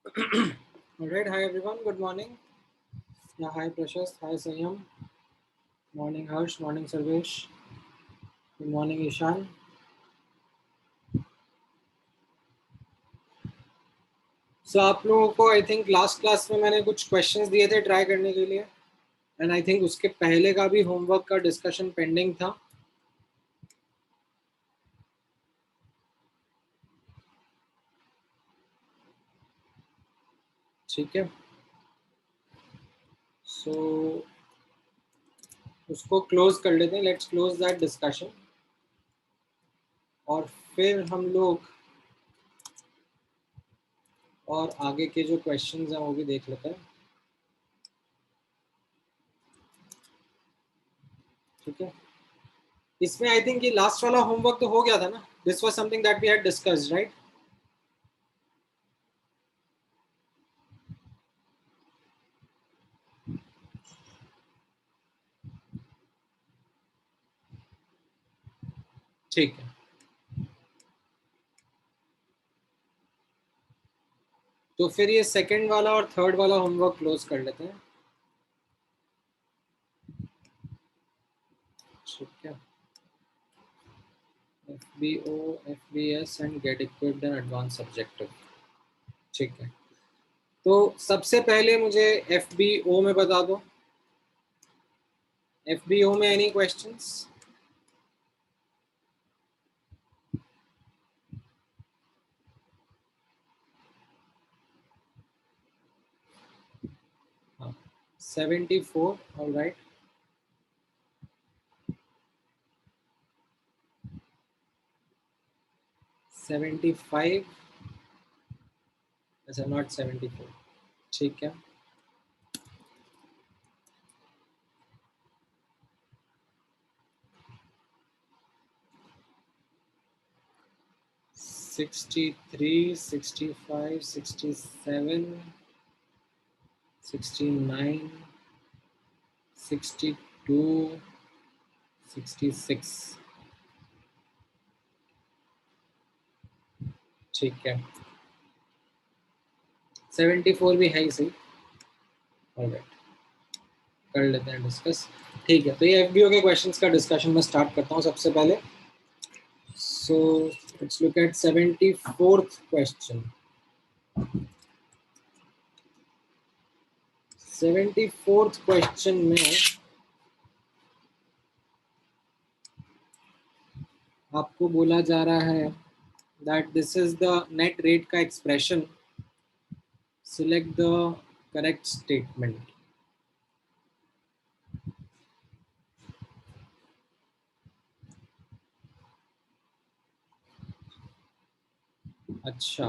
All right, hi everyone. Good morning. Yeah, hi Prashast. Hi Sanyam. Morning Harsh. Morning Sarvesh. Good morning Ishan. आप लोगों को I think last class में मैंने कुछ questions दिए थे ट्राई करने के लिए एंड आई थिंक उसके पहले का भी होमवर्क का डिस्कशन पेंडिंग था. ठीक है. सो उसको क्लोज कर लेते हैं. लेट्स क्लोज दैट डिस्कशन और फिर हम लोग और आगे के जो क्वेश्चंस हैं वो भी देख लेते हैं. ठीक है. इसमें आई थिंक ये लास्ट वाला होमवर्क तो हो गया था ना. This was something that we had discussed right. ठीक है. तो फिर ये सेकंड वाला और थर्ड वाला होमवर्क क्लोज कर लेते हैं. ठीक है. FBO, FBS and get equipped and advance objective. ठीक है. तो सबसे पहले मुझे FBO में बता दो. FBO में एनी क्वेश्चंस? हाँ. 74. All right. 75. अच्छा, नॉट 74. ठीक है. 63, 65, 67, 69, 62, 66. ठीक है. 74 भी है ही सही. ऑलराइट, कर लेते हैं डिस्कस. ठीक है. तो ये FBO के क्वेश्चंस का डिस्कशन मैं स्टार्ट करता हूँ सबसे पहले. So let's look at 74th question. 74th question में आपको बोला जा रहा है that this is the net rate का expression. Select the correct statement. अच्छा.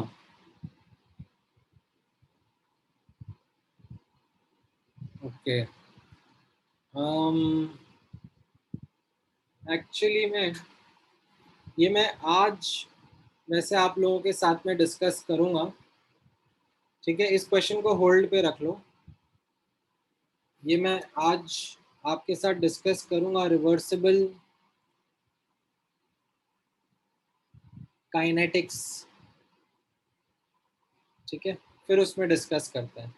ओके. एक्चुअली मैं आज वैसे आप लोगों के साथ में डिस्कस करूंगा. ठीक है. इस क्वेश्चन को होल्ड पे रख लो. ये मैं आज आपके साथ डिस्कस करूंगा रिवर्सिबल काइनेटिक्स. ठीक है. फिर उसमें डिस्कस करते हैं.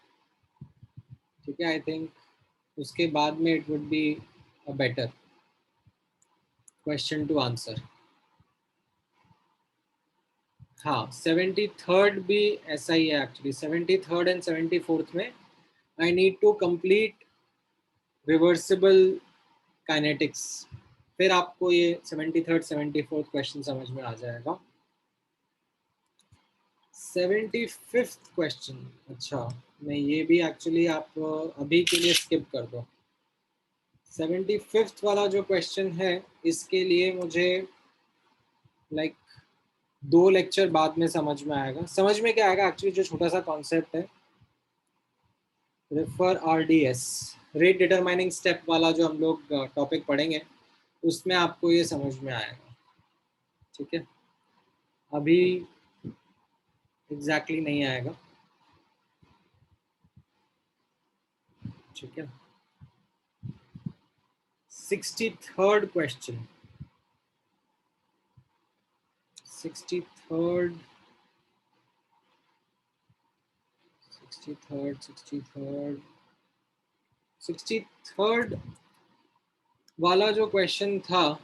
ठीक है. आई थिंक उसके बाद में it would be a better question to answer. हाँ, 73rd भी ऐसा ही है एक्चुअली. 73rd एंड 74th में I need to complete reversible kinetics. फिर आपको ये 73rd 74th क्वेश्चन समझ में आ जाएगा. 75th question. अच्छा, मैं ये भी एक्चुअली आप अभी के लिए स्किप कर दो. 75th वाला जो क्वेश्चन है इसके लिए मुझे लाइक 2 लेक्चर बाद में समझ में आएगा. समझ में क्या आएगा एक्चुअली, जो छोटा सा कॉन्सेप्ट है refer RDS, rate determining step वाला जो हम लोग टॉपिक पढ़ेंगे उसमें आपको ये समझ में आएगा. ठीक है. अभी एग्जैक्टली नहीं आएगा. ठीक है. 63rd question. 63rd sixty third वाला जो क्वेश्चन था,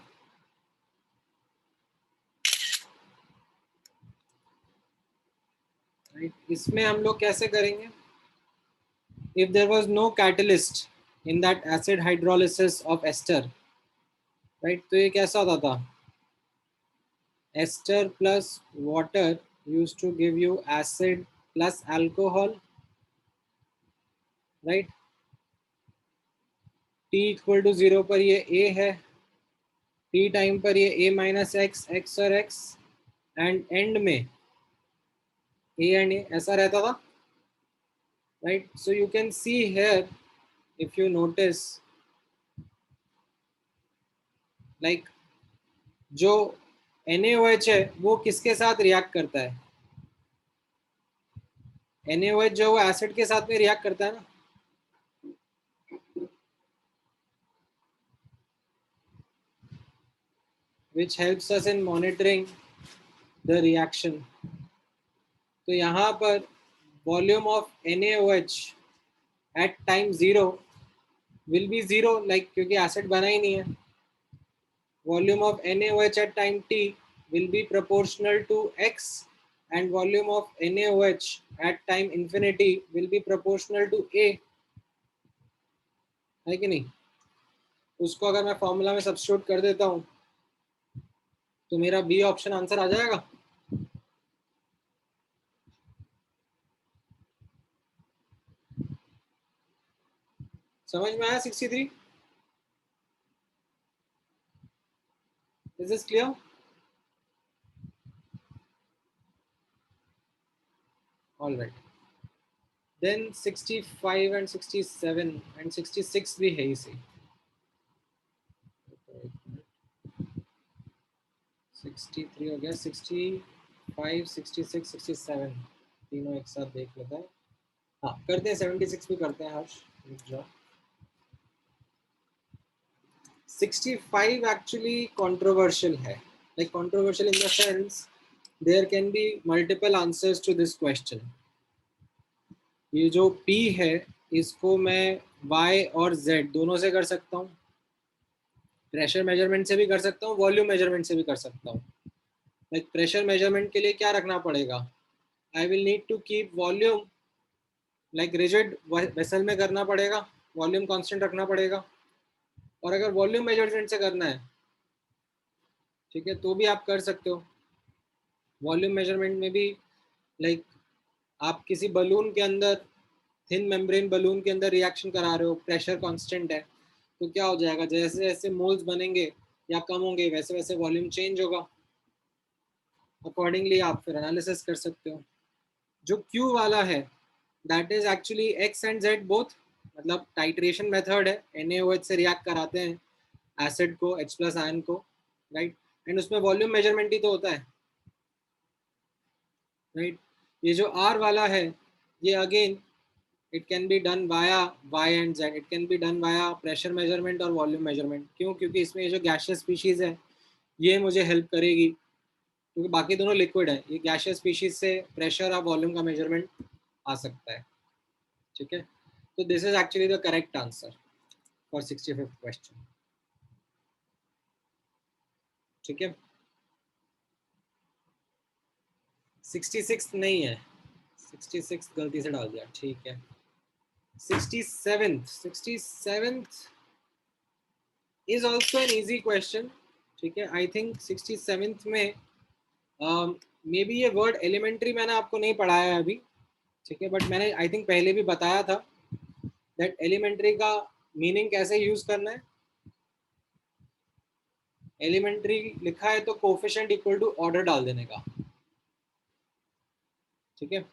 इसमें हम लोग कैसे करेंगे? If there was no catalyst in that acid hydrolysis of ester, right? तो ये कैसा होता था? Ester plus water used to give you acid plus alcohol, right? T equal to 0 पर ये A है, T टाइम पर ये A minus X, X और X, एंड एंड में A and A ऐसा रहता था, right? So you can see here, if you notice, like जो NaOH है वो किसके साथ रिएक्ट करता है? NaOH जो वो एसिड के साथ में रिएक्ट करता है ना, which helps us in monitoring the reaction. तो यहाँ पर volume of NaOH at time 0 will be 0, like क्योंकि एसिड बना ही नहीं है. Volume of NaOH at time t will be proportional to X, and volume of NaOH at time infinity will be proportional to A, है कि नहीं? उसको अगर मैं फॉर्मूला में सब्स्टिट्यूट कर देता हूँ तो मेरा बी ऑप्शन आंसर आ जाएगा. समझ में आया? 63. Is this clear? All right. Then 65 and 67 and 66 भी है इसी. 63 हो गया, 65, 66, 67 तीनों एक साथ देख लेते हैं. हाँ करते हैं, 76 भी करते हैं हर्ष. 65 actually controversial है, like controversial in the sense there can be multiple answers to this question. ये जो P है इसको मैं Y और Z दोनों से कर सकता हूँ, प्रेशर मेजरमेंट से भी कर सकता हूँ, वॉल्यूम मेजरमेंट से भी कर सकता हूँ. लाइक प्रेशर मेजरमेंट के लिए क्या रखना पड़ेगा? I will need to keep volume like rigid vessel में करना पड़ेगा, वॉल्यूम कांस्टेंट रखना पड़ेगा. और अगर वॉल्यूम मेजरमेंट से करना है, ठीक है, तो भी आप कर सकते हो. वॉल्यूम मेजरमेंट में भी लाइक आप किसी बलून के अंदर, थिन मेम्ब्रेन बलून के अंदर रिएक्शन करा रहे हो, प्रेशर कांस्टेंट है, तो क्या हो जाएगा? जैसे जैसे मोल्स बनेंगे या कम होंगे वैसे वैसे वॉल्यूम चेंज होगा. अकॉर्डिंगली आप फिर एनालिसिस कर सकते हो. जो Q वाला है that is actually X and Z both, मतलब टाइट्रेशन मेथड है, NaOH से रिएक्ट कराते हैं एसिड को, H प्लस आयन को, राइट. एंड उसमें वॉल्यूम मेजरमेंट ही तो होता है, राइट. ये जो R वाला है ये again it can be done via Y and Z, it can be done via pressure measurement और वॉल्यूम मेजरमेंट. क्यों? क्योंकि इसमें ये जो गैशियस स्पीशीज है ये मुझे हेल्प करेगी, क्योंकि बाकी दोनों लिक्विड है. ये गैशियस स्पीशीज से प्रेशर और वॉल्यूम का मेजरमेंट आ सकता है, ठीक है. तो this is actually the correct answer for 65th question, ठीक है. 66 नहीं है, 66 गलती से डाल दिया, ठीक है. 67th is also an easy question, ठीक है. आई थिंक 67th में मे बी ये वर्ड एलिमेंट्री मैंने आपको नहीं पढ़ाया है अभी, ठीक है, बट मैंने आई थिंक पहले भी बताया था दैट एलिमेंट्री का मीनिंग कैसे यूज करना है. एलिमेंट्री लिखा है तो कोफिशिएंट इक्वल टू ऑर्डर डाल देने का, ठीक है.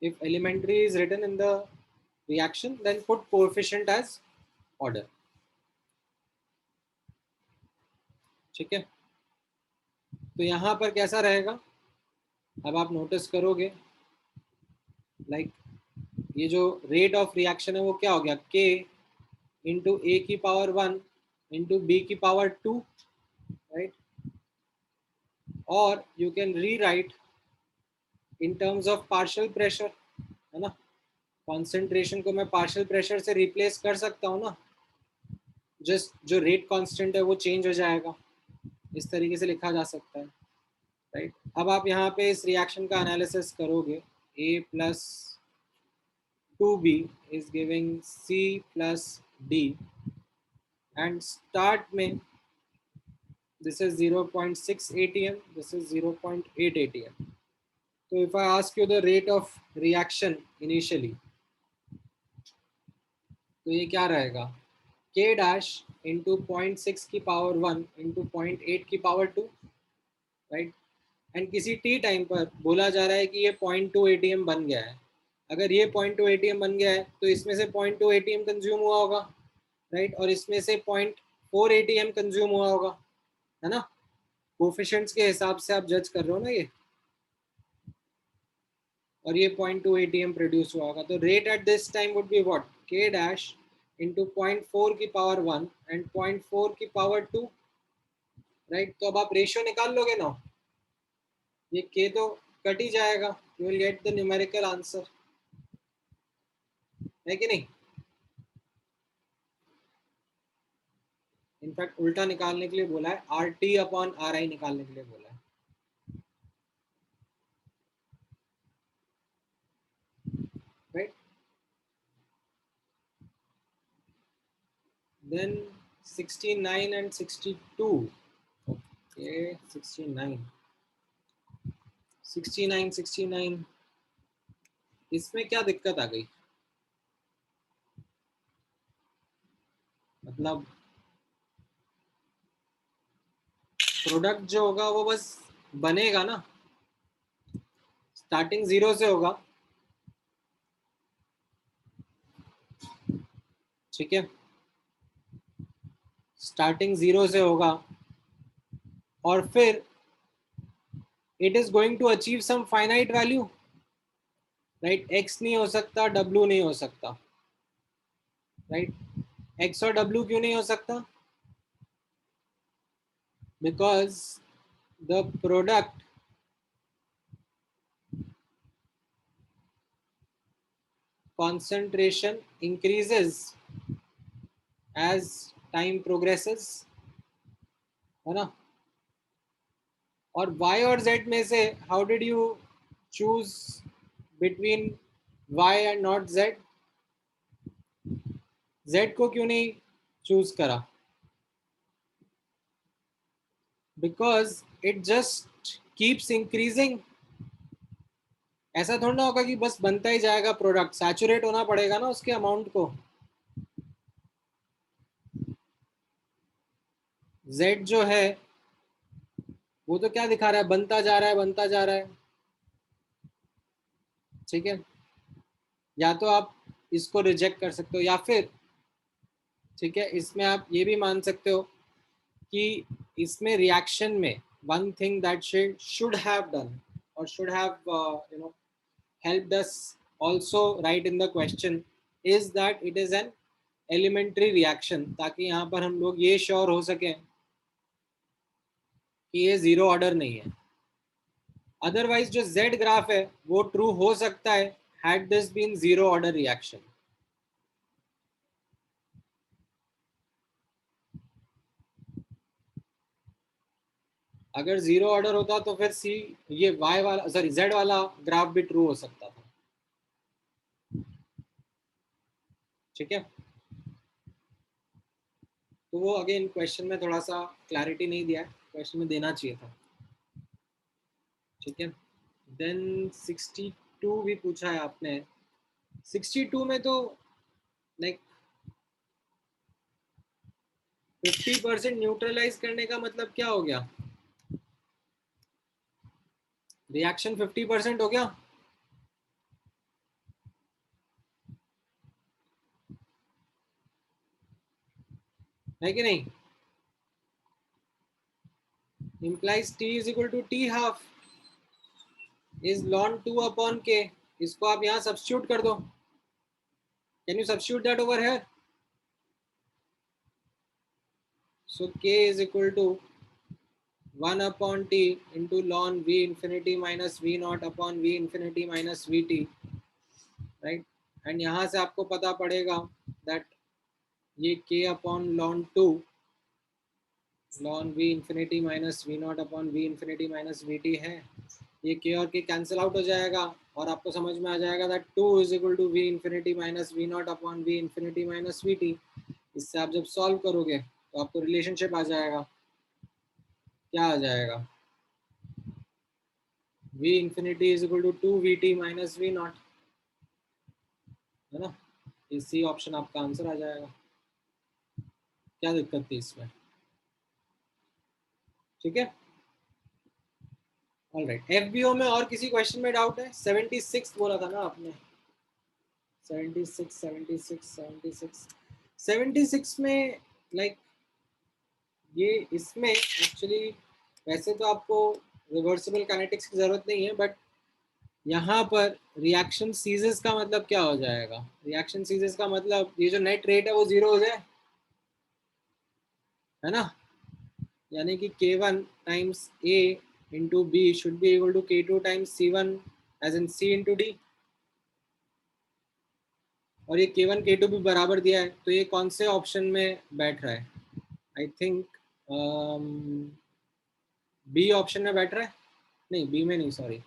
If elementary is written in the reaction, then put coefficient as order, ठीक है. तो यहाँ पर कैसा रहेगा अब आप नोटिस करोगे, लाइक ये जो रेट ऑफ रिएक्शन है वो क्या हो गया? K इंटू ए की पावर 1 इंटू बी की पावर 2, राइट. और यू कैन री right in terms of partial pressure, है ना. कॉन्सेंट्रेशन को मैं पार्शियल प्रेशर से रिप्लेस कर सकता हूँ ना, जस्ट जो रेट कांस्टेंट है वो चेंज हो जाएगा, इस तरीके से लिखा जा सकता है, राइट। अब आप यहाँ पे इस रिएक्शन का एनालिसिस करोगे, A plus 2B is giving C plus D, and start में this is 0.6 atm, this is 0.8 atm. So if I ask you the rate of reaction initially, तो ये क्या रहेगा, K dash into 0.6 की power 1 into 0.8 की power 2, right. And किसी T time पर बोला जा रहा है कि ये 0.2 एटीएम बन गया है। अगर ये 0.2 एटीएम बन गया है तो इसमें से 0.2 एटीएम कंज्यूम हुआ होगा, राइट, और इसमें से 0.4 एटीएम कंज्यूम हुआ होगा, है ना। कोफिशिएंट्स के हिसाब से आप जज कर रहे हो ना ये, और ये 0.2 एटीएम प्रोड्यूस हुआ होगा, तो rate at this time would be what, K dash into 0.4 की पावर 1 एंड 0.4 की पावर 2, राइट। तो अब आप रेशियो निकाल लोगे ना, ये K तो कट ही जाएगा, you will get the numerical answer, है कि नहीं। इनफैक्ट उल्टा निकालने के लिए बोला है, आर टी अपॉन आर आई निकालने के लिए बोला है, राइट। देन 69 एंड 62, ओके 69 69 69, इसमें क्या दिक्कत आ गई, मतलब प्रोडक्ट जो होगा वो बस बनेगा ना, स्टार्टिंग जीरो से होगा, ठीक है, स्टार्टिंग जीरो से होगा, और फिर it is going to achieve some finite value, right. X नहीं हो सकता, डब्ल्यू नहीं हो सकता, राइट। एक्स और डब्ल्यू क्यों नहीं हो सकता, because the product concentration increases as time progresses, है ना। और y और z में से how did you choose between y and not z, z को क्यों नहीं चूज करा, because it just keeps increasing, ऐसा थोड़ा ना होगा कि बस बनता ही जाएगा प्रोडक्ट, सैचुरेट होना पड़ेगा ना उसके अमाउंट को। z जो है वो तो क्या दिखा रहा है, बनता जा रहा है बनता जा रहा है, ठीक है। या तो आप इसको रिजेक्ट कर सकते हो, या फिर ठीक है इसमें आप ये भी मान सकते हो कि इसमें रिएक्शन में one thing that should have done or should have you know helped us also write in the question is that it is an elementary reaction, ताकि यहाँ पर हम लोग ये श्योर हो सके कि ये जीरो ऑर्डर नहीं है। अदरवाइज जो z ग्राफ है वो ट्रू हो सकता है had this been zero order reaction. अगर जीरो ऑर्डर होता तो फिर सी ये y वाला सॉरी z वाला ग्राफ भी ट्रू हो सकता था, ठीक है। तो वो अगेन क्वेश्चन में थोड़ा सा क्लैरिटी नहीं दिया है, क्वेश्चन में देना चाहिए था, ठीक है। देन 62 भी पूछा है आपने, 62 में तो लाइक 50% न्यूट्रलाइज करने का मतलब क्या हो गया, रिएक्शन 50% हो गया, है कि नहीं। implies t is equal to t half is ln 2 upon k, इसको आप यहाँ सब्स्टिट्यूट कर दो, can you substitute that over here, so k is equal to 1 upon t into ln v infinity minus v naught upon v infinity minus vt, right, and यहाँ से आपको पता पड़ेगा दैट ये k upon ln 2 ln v infinity minus v not upon v infinity minus v t है। ये k और k cancel out हो जाएगा और आपको समझ में आ जाएगा that 2 is equal to v infinity minus v not upon v infinity minus v t. इससे आप जब सॉल्व करोगे तो आपको रिलेशनशिप आ जाएगा, क्या आ जाएगा, v infinity is equal to 2 v t minus v not, है ना। इसी ऑप्शन आपका आंसर आ जाएगा। क्या दिक्कत थी इसमें? ठीक है, ऑलराइट। एफबीओ में और किसी क्वेश्चन में डाउट है? 76 बोला था ना आपने, 76 76 76 76 में लाइक ये इसमें एक्चुअली वैसे तो आपको रिवर्सिबल काइनेटिक्स की जरूरत नहीं है, बट यहाँ पर रिएक्शन सीजेस का मतलब क्या हो जाएगा? रिएक्शन सीजेस का मतलब ये जो नेट रेट है वो जीरो हो जाए, है ना। यानी कि k1 times a into b should be equal to k2 times c1 as in c into d. और ये k1 k2 भी बराबर दिया है, तो ये कौन से ऑप्शन में बैठ रहा है? आई थिंक बी ऑप्शन में बैठ रहा है, नहीं बी में नहीं, सॉरी,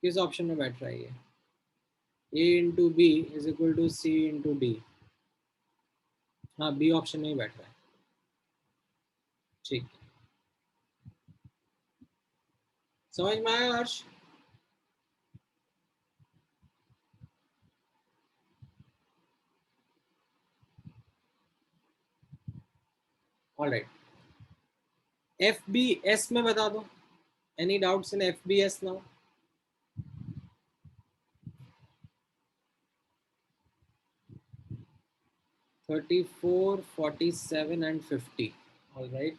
किस ऑप्शन में बैठ रहा है ये? a into b is equal to c into d. हाँ, बी ऑप्शन में ही बैठ रहा है। ठीक, समझ में आया Harsh? Alright, F B S में बता दो। Any doubts in F B S now? 34, 47 and 50. All right.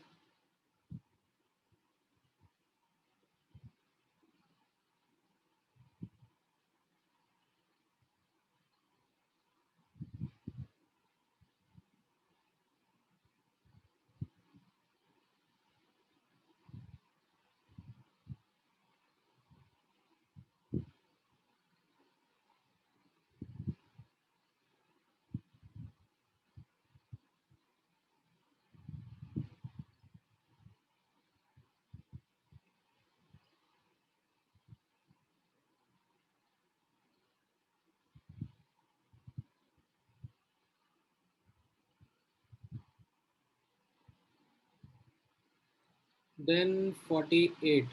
Then 48.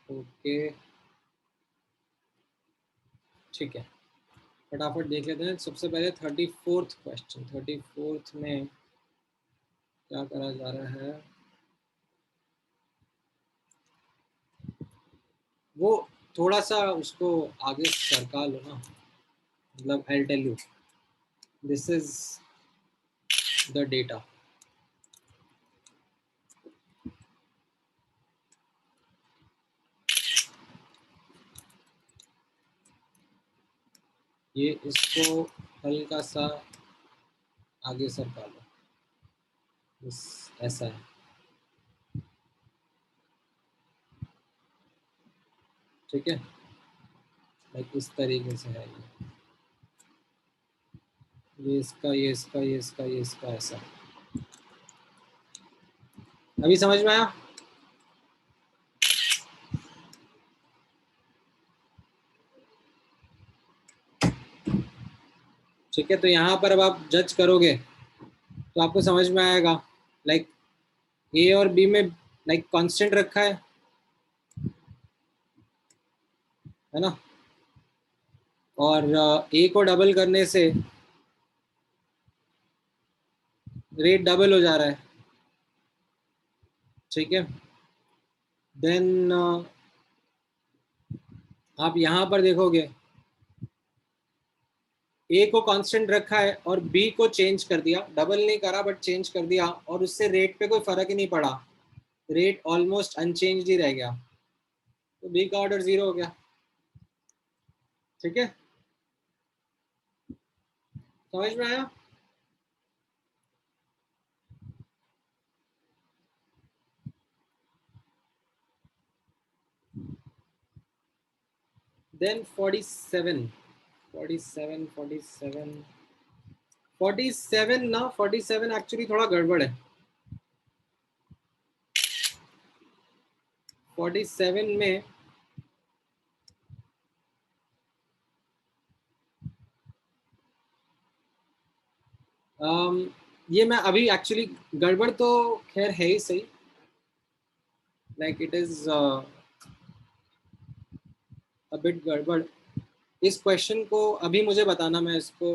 Okay. ठीक है, फटाफट देख लेते हैं। सबसे पहले 34th क्वेश्चन। 34th में क्या करा जा रहा है? वो थोड़ा सा उसको आगे सरका लो ना, मतलब I tell you, this is the data. ये इसको हल्का सा आगे सरका लो, बस ऐसा है। ठीक है, लाइक इस तरीके से है ये इसका, ये इसका, ये इसका, ये इसका, ऐसा। अभी समझ में आया? ठीक है, तो यहाँ पर अब आप जज करोगे तो आपको समझ में आएगा लाइक ए और बी में लाइक कांस्टेंट रखा है ना, और ए को डबल करने से रेट डबल हो जा रहा है। ठीक है, देन आप यहाँ पर देखोगे ए को कांस्टेंट रखा है और बी को चेंज कर दिया, डबल नहीं करा बट चेंज कर दिया, और उससे रेट पे कोई फर्क ही नहीं पड़ा, रेट ऑलमोस्ट अनचेंज ही रह गया, तो बी का ऑर्डर जीरो हो गया। ठीक है, समझ में आया? देन 47, 47 47 47 ना, 47 एक्चुअली थोड़ा गड़बड़ है। 47 में ये मैं अभी एक्चुअली गड़बड़ तो खैर है ही सही, like it is a bit गड़बड़। इस क्वेश्चन को अभी मुझे बताना, मैं इसको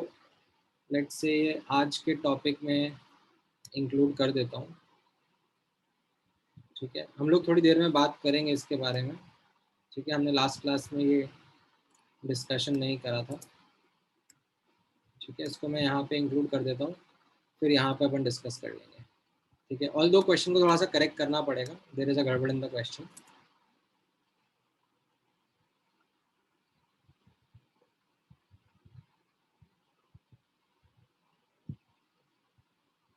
लेट्स से आज के टॉपिक में इंक्लूड कर देता हूँ। ठीक है, हम लोग थोड़ी देर में बात करेंगे इसके बारे में। ठीक है, हमने लास्ट क्लास में ये डिस्कशन नहीं करा था। ठीक है, इसको मैं यहाँ पे इंक्लूड कर देता हूँ, फिर यहाँ पे अपन डिस्कस कर लेंगे। ठीक है, ऑल दो क्वेश्चन को थोड़ा सा करेक्ट करना पड़ेगा, देयर इज अ गड़बड़ इन द क्वेश्चन।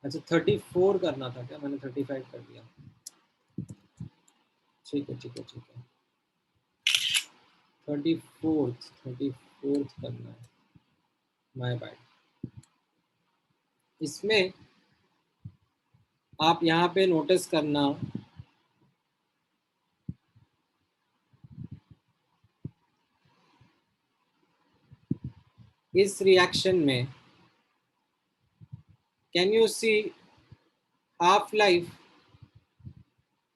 अच्छा 34 करना था क्या, मैंने 35 कर दिया। ठीक है ठीक है ठीक है, 34th करना है, माय बैड। इसमें आप यहाँ पे नोटिस करना, इस रिएक्शन में can you see half life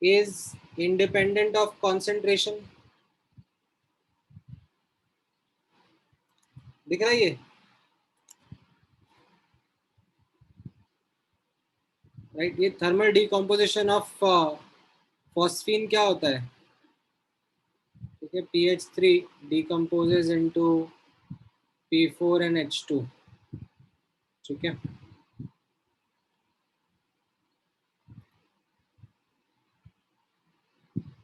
is independent of concentration. दिख रहा है ये, राइट? ये थर्मल डिकम्पोजिशन ऑफ फॉस्फीन क्या होता है? ठीक है, PH3 decomposes into P4 and H2। ठीक है,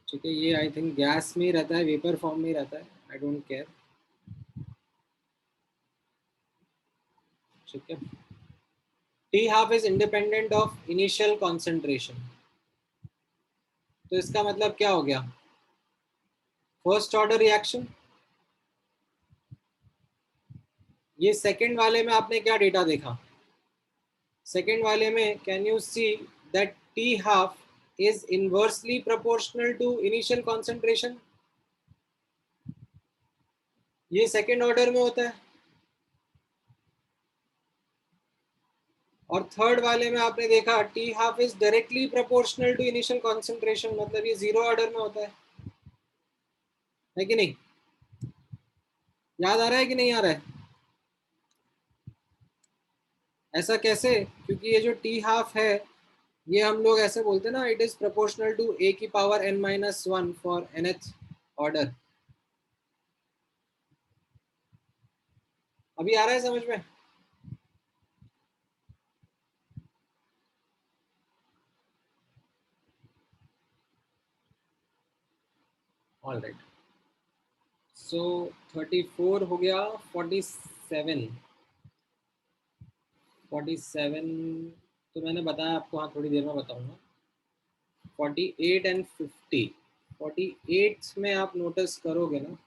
ठीक है, ये आई थिंक गैस में ही रहता है, वेपर फॉर्म में ही रहता है, आई डोंट केयर। ठीक है, t half is independent of initial concentration, तो इसका मतलब क्या हो गया? First order reaction. ये सेकंड वाले में आपने क्या डेटा देखा? सेकंड वाले में can you see that t half is inversely proportional to initial concentration. ये सेकंड ऑर्डर में होता है। और थर्ड वाले में आपने देखा t half is directly proportional to initial concentration, मतलब ये जीरो ऑर्डर में होता है कि नहीं? याद आ रहा है कि नहीं आ रहा है? ऐसा कैसे? क्योंकि ये जो टी हाफ है, ये हम लोग ऐसे बोलते हैं ना, इट इज प्रोपोर्शनल टू ए की power n-1 for nth order. अभी आ रहा है समझ में? ऑल राइट, सो 34 हो गया। 47 47 तो मैंने बताया आपको, हाँ थोड़ी देर में बताऊंगा। 48 एंड 50, 48 में आप नोटिस करोगे ना,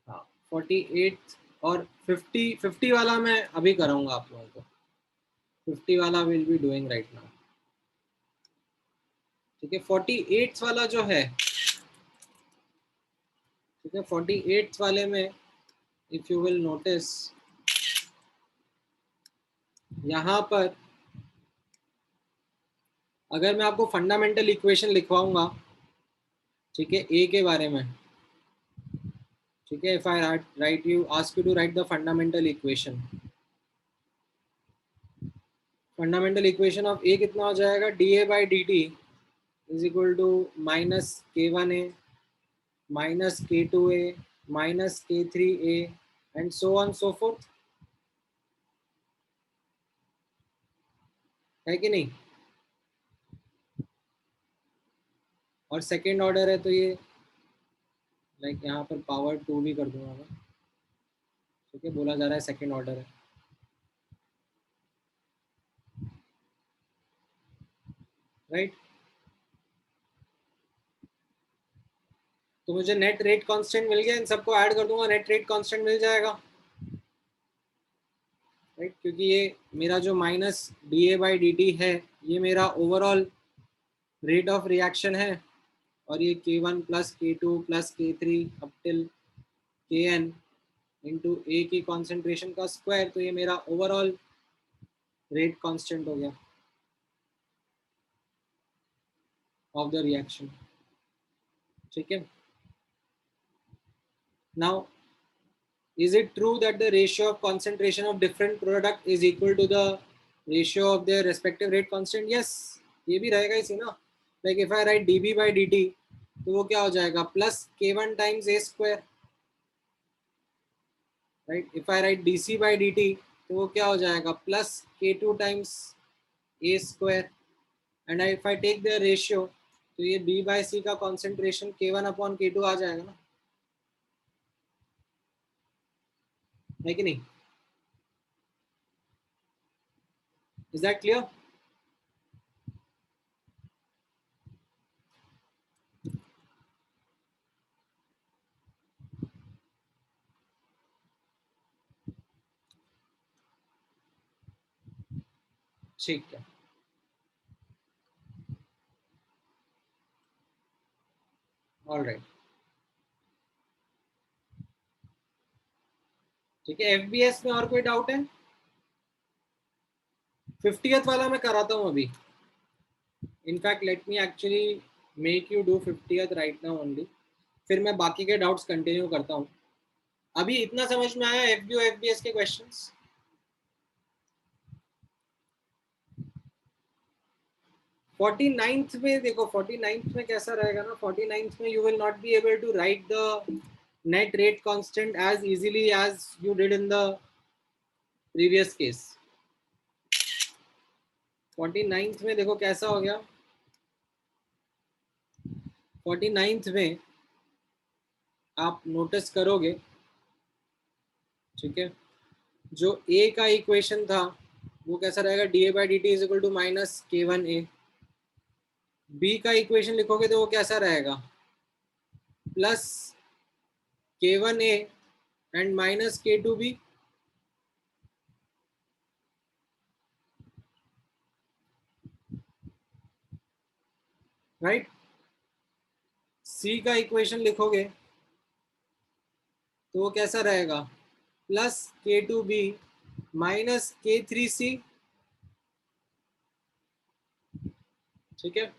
हाँ 48 और 50 वाला मैं अभी कराऊंगा आप लोगों को। 50 वाला will be doing right now. ठीक है, 48 वाला जो है, ठीक है, 48 वाले में इफ यू विल नोटिस, यहाँ पर अगर मैं आपको फंडामेंटल इक्वेशन लिखवाऊंगा, ठीक है, ए के बारे में, ठीक है, if I write you ask you to write the fundamental equation, fundamental equation of A कितना हो जाएगा? D A by D T is equal to minus K1A minus K2A minus K3A and so on so forth, है कि नहीं? और second order है तो ये लाइक यहाँ पर पावर 2 भी कर दूंगा मैं। ठीक है, बोला जा रहा है सेकेंड ऑर्डर है, राइट? तो मुझे नेट रेट कांस्टेंट मिल गया, इन सबको ऐड कर दूंगा, नेट रेट कांस्टेंट मिल जाएगा, राइट? क्योंकि ये मेरा जो minus D A by D T है, ये मेरा ओवरऑल रेट ऑफ रिएक्शन है, और ये K1 plus K2 plus K3 up till Kn into A की कॉन्सेंट्रेशन का स्क्वायर, तो ये मेरा ओवरऑल रेट कांस्टेंट हो गया ऑफ द रिएक्शन, ठीक है? Now is it true that the ratio of concentration of different product is equal to the ratio of their respective rate constant? Yes, ये भी रहेगा इसी ना, like if I write dB by dt, तो वो क्या हो जाएगा, plus K1 times a square, right? If I write dC by dt, तो वो क्या हो जाएगा, plus K2 times a square, and if I take the ratio, तो ये B by C का concentration K1 upon K2 आ जाएगा ना, है कि नहीं? Is that clear? ठीक है, ऑल राइट, ठीक है। एफबीएस में और कोई डाउट है? 50th वाला मैं कराता हूँ अभी, in fact let me actually make you do 50th right now only, फिर मैं बाकी के डाउट्स कंटिन्यू करता हूँ। अभी इतना समझ में आया एफबीओ एफबीएस के क्वेश्चंस? 49th में देखो, 49th में कैसा रहेगा ना, 49th में you will not be able to write the net rate constant as easily as you did in the previous case. 49th में देखो कैसा हो गया, 49th में आप नोटिस करोगे, ठीक है, जो ए का इक्वेशन था वो कैसा रहेगा, d A by D T is equal to minus के वन ए। बी का इक्वेशन लिखोगे तो वो कैसा रहेगा, प्लस के वन ए एंड माइनस के टू बी, राइट? सी का इक्वेशन लिखोगे तो वो कैसा रहेगा, प्लस के टू बी माइनस के थ्री सी, ठीक है?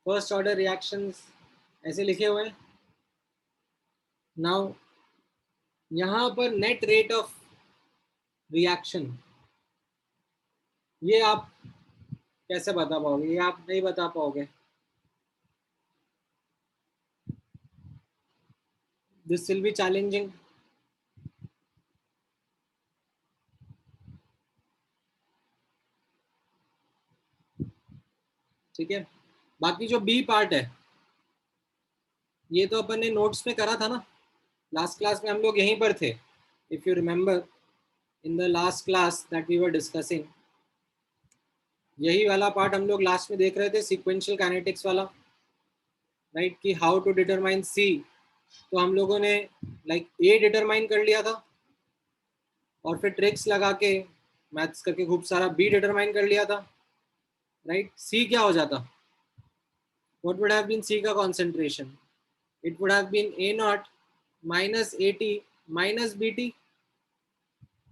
फर्स्ट ऑर्डर रिएक्शंस ऐसे लिखे हुए हैं। नाउ यहाँ पर नेट रेट ऑफ रिएक्शन, ये आप कैसे बता पाओगे, ये आप नहीं बता पाओगे, दिस विल बी चैलेंजिंग, ठीक है? बाकी जो बी पार्ट है, ये तो अपन ने नोट्स में करा था ना, लास्ट क्लास में हम लोग यहीं पर थे, if you remember in the last class that we were discussing, यही वाला पार्ट हम लोग लास्ट में देख रहे थे, सीक्वेंशियल काइनेटिक्स वाला, राइट? कि हाउ टू डिटरमाइन सी, तो हम लोगों ने लाइक ए डिटरमाइन कर लिया था, और फिर ट्रिक्स लगा के मैथ्स करके खूब सारा बी डिटरमाइन कर लिया था, राइट? सी क्या हो जाता, what would have been C का concentration, it would have been A nought minus A T minus B T,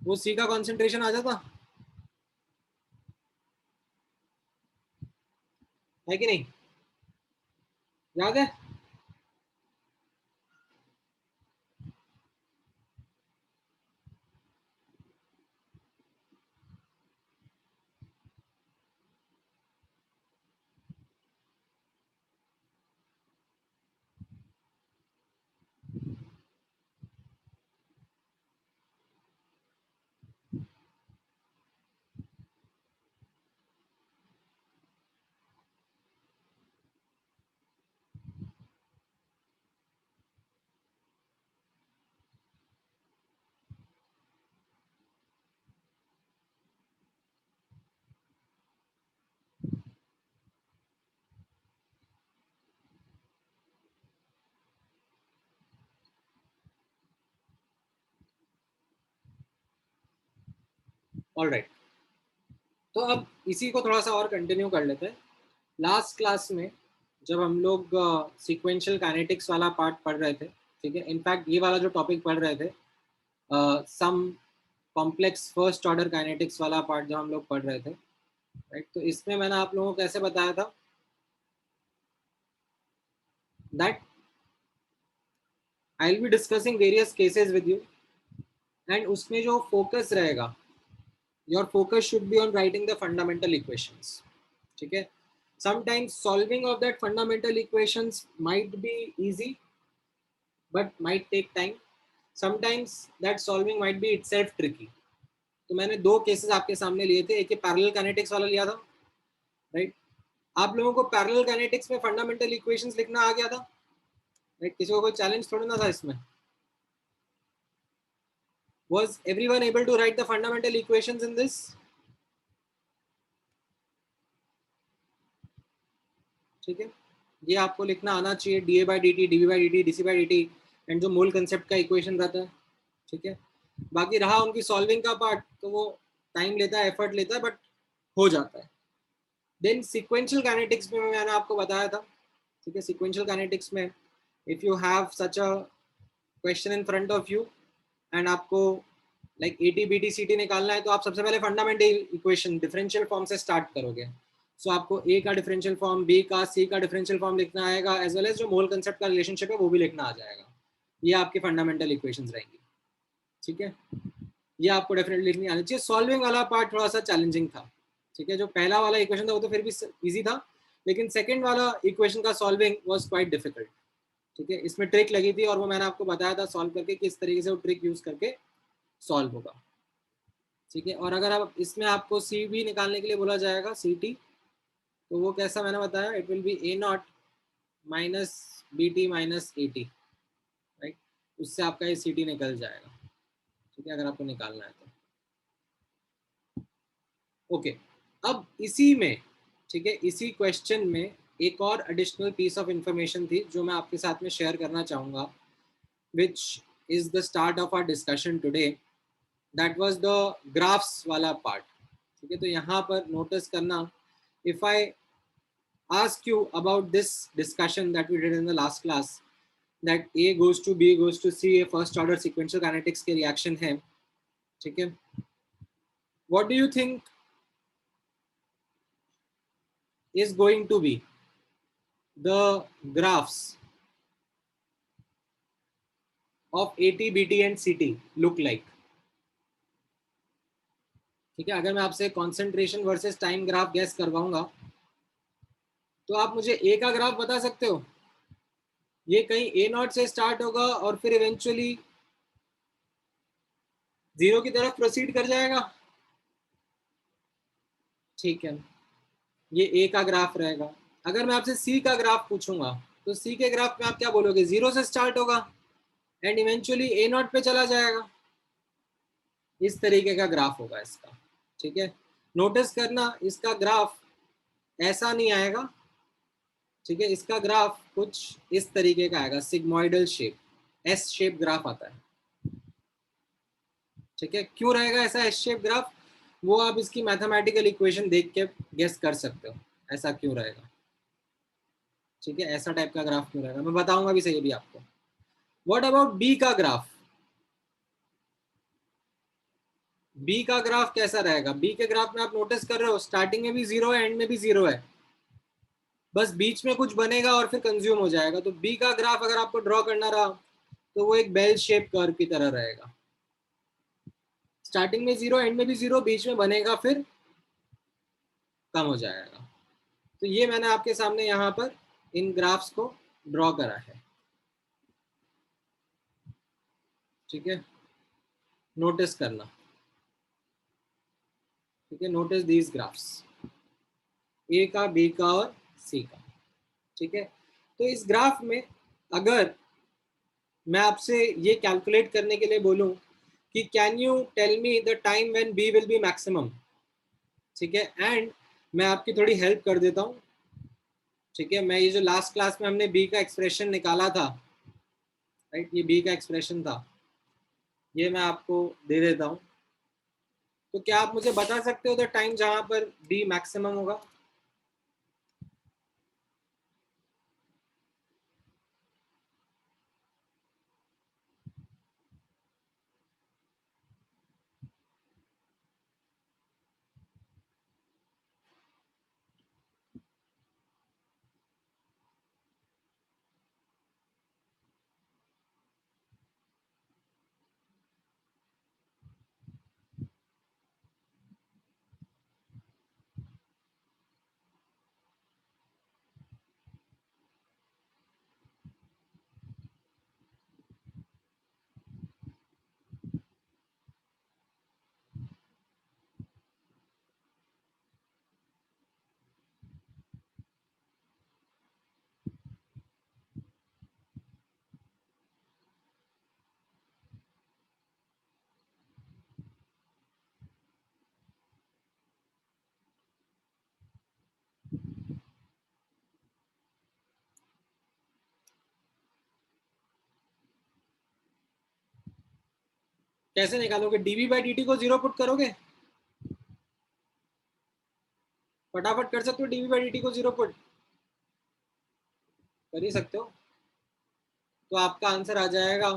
वो सी का कॉन्सेंट्रेशन आ जाता, है कि नहीं? याद है? ऑलराइट, तो अब इसी को थोड़ा सा और कंटिन्यू कर लेते हैं। लास्ट क्लास में जब हम लोग सीक्वेंशियल काइनेटिक्स वाला पार्ट पढ़ रहे थे, ठीक है, इनफैक्ट ये वाला जो टॉपिक पढ़ रहे थे, सम कॉम्प्लेक्स फर्स्ट ऑर्डर काइनेटिक्स वाला पार्ट जो हम लोग पढ़ रहे थे, राइट, तो इसमें मैंने आप लोगों को कैसे बताया था that I will be discussing various cases with you, and उसमें जो फोकस रहेगा, your focus should be on writing the fundamental equations, ठीक है। Sometimes solving of that fundamental equations might be easy but might take time. Sometimes that solving might be itself tricky. तो मैंने दो cases आपके सामने लिए थे, एक ये पैरेलल काइनेटिक्स वाला लिया था, राइट। आप लोगों को पैरेलल काइनेटिक्स में फंडामेंटल इक्वेशंस लिखना आ गया था, राइट, किसी को कोई चैलेंज थोड़ा ना था इसमें। Was everyone able to write the fundamental equations in this? ठीक है, ये आपको लिखना आना चाहिए, d A by D t, d B by D t, d C by D t, and जो मोल कंसेप्ट का इक्वेशन रहता है, ठीक है। बाकी रहा उनकी सॉल्विंग का पार्ट, तो वो टाइम लेता है, एफर्ट लेता है, बट हो जाता है। देन सीक्वेंशियल काइनेटिक्स में मैंने आपको बताया था, ठीक है, सीक्वेंशियल काइनेटिक्स में if you have such a question in front of you and आपको like A T B T C T निकालना है, तो आप सबसे पहले फंडामेंटल इक्वेशन डिफरेंशियल फॉर्म से स्टार्ट करोगे। सो आपको ए का डिफरेंशियल फॉर्म, बी का, सी का डिफरेंशियल फॉर्म लिखना आएगा, एज वेल एज जो मोल कंसेप्ट का रिलेशनशिप है वो भी लिखना आ जाएगा। ये आपकी फंडामेंटल इक्वेशंस रहेंगी, ठीक है। ये आपको डेफिनेटली लिखनी आनी चाहिए। सॉल्विंग वाला पार्ट थोड़ा सा चैलेंजिंग था, ठीक है। जो पहला वाला इक्वेशन था वो तो फिर भी इजी था, लेकिन सेकंड वाला इक्वेशन का सॉल्विंग वाज क्वाइट डिफिकल्ट, ठीक है। इसमें ट्रिक लगी थी और वो मैंने आपको बताया था सॉल्व करके किस तरीके से वो ट्रिक यूज करके सॉल्व होगा, ठीक है। और अगर आप इसमें आपको सी भी निकालने के लिए बोला जाएगा, सी टी, तो वो कैसा मैंने बताया, it will be A nought minus B T minus A T, right. उससे आपका ये सी टी निकल जाएगा, ठीक है, अगर आपको निकालना है तो। ओके, अब इसी में, ठीक है, इसी क्वेश्चन में एक और एडिशनल पीस ऑफ इंफॉर्मेशन थी जो मैं आपके साथ में शेयर करना चाहूँगा, which is the start of our discussion today, that was the graphs वाला पार्ट, ठीक है। तो यहाँ पर नोटिस करना, if I ask you about this discussion that we did in the last class, that A goes to B goes to C, a first order sequential kinetics के reaction है, ठीक है। What do you think is going to be the graphs of AT, BT and CT look like? ठीक है, अगर मैं आपसे concentration versus time graph gas करवाऊंगा, तो आप मुझे ए का ग्राफ बता सकते हो? ये कहीं ए नॉट से स्टार्ट होगा और फिर इवेंचुअली जीरो की तरफ प्रोसीड कर जाएगा, ठीक है। ये ए का ग्राफ रहेगा। अगर मैं आपसे सी का ग्राफ पूछूंगा, तो सी के ग्राफ में आप क्या बोलोगे? जीरो से स्टार्ट होगा एंड इवेंचुअली ए नॉट पे चला जाएगा। इस तरीके का ग्राफ होगा इसका, ठीक है। नोटिस करना, इसका ग्राफ ऐसा नहीं आएगा, ठीक है। इसका ग्राफ कुछ इस तरीके का आएगा, sigmoidal shape, S shape graph आता है, ठीक है। क्यों रहेगा ऐसा एस शेप ग्राफ, वो आप इसकी मैथमेटिकल इक्वेशन देख के गेस कर सकते हो ऐसा क्यों रहेगा, ठीक है। ऐसा टाइप का ग्राफ क्यों रहेगा मैं बताऊंगा भी सही भी आपको। व्हाट अबाउट बी का ग्राफ? बी का ग्राफ कैसा रहेगा? बी के ग्राफ में आप नोटिस कर रहे हो स्टार्टिंग में भी जीरो है, एंड में भी जीरो है, बस बीच में कुछ बनेगा और फिर कंज्यूम हो जाएगा। तो बी का ग्राफ अगर आपको ड्रॉ करना रहा, तो वो एक बेल शेप कर्व की तरह रहेगा, स्टार्टिंग में जीरो, एंड में भी जीरो, बीच में बनेगा फिर कम हो जाएगा। तो ये मैंने आपके सामने यहाँ पर इन ग्राफ्स को ड्रॉ करा है, ठीक है। नोटिस करना, ठीक है, नोटिस दीज ग्राफ्स, ए का, बी का और सी का, ठीक है। तो इस ग्राफ में अगर मैं आपसे ये कैलकुलेट करने के लिए बोलूं कि can you tell me the time when B will be maximum, ठीक है, एंड मैं आपकी थोड़ी हेल्प कर देता हूँ, ठीक है। मैं ये जो लास्ट क्लास में हमने बी का एक्सप्रेशन निकाला था, राइट, ये बी का एक्सप्रेशन था, ये मैं आपको दे देता हूँ। तो क्या आप मुझे बता सकते हो द टाइम जहां पर बी मैक्सिमम होगा? कैसे निकालोगे? डीवी बाई डी को जीरो पुट करोगे? फटाफट कर सकते हो डीवी बाई डी को जीरो पुट? कर ही सकते हो। तो आपका आंसर आ जाएगा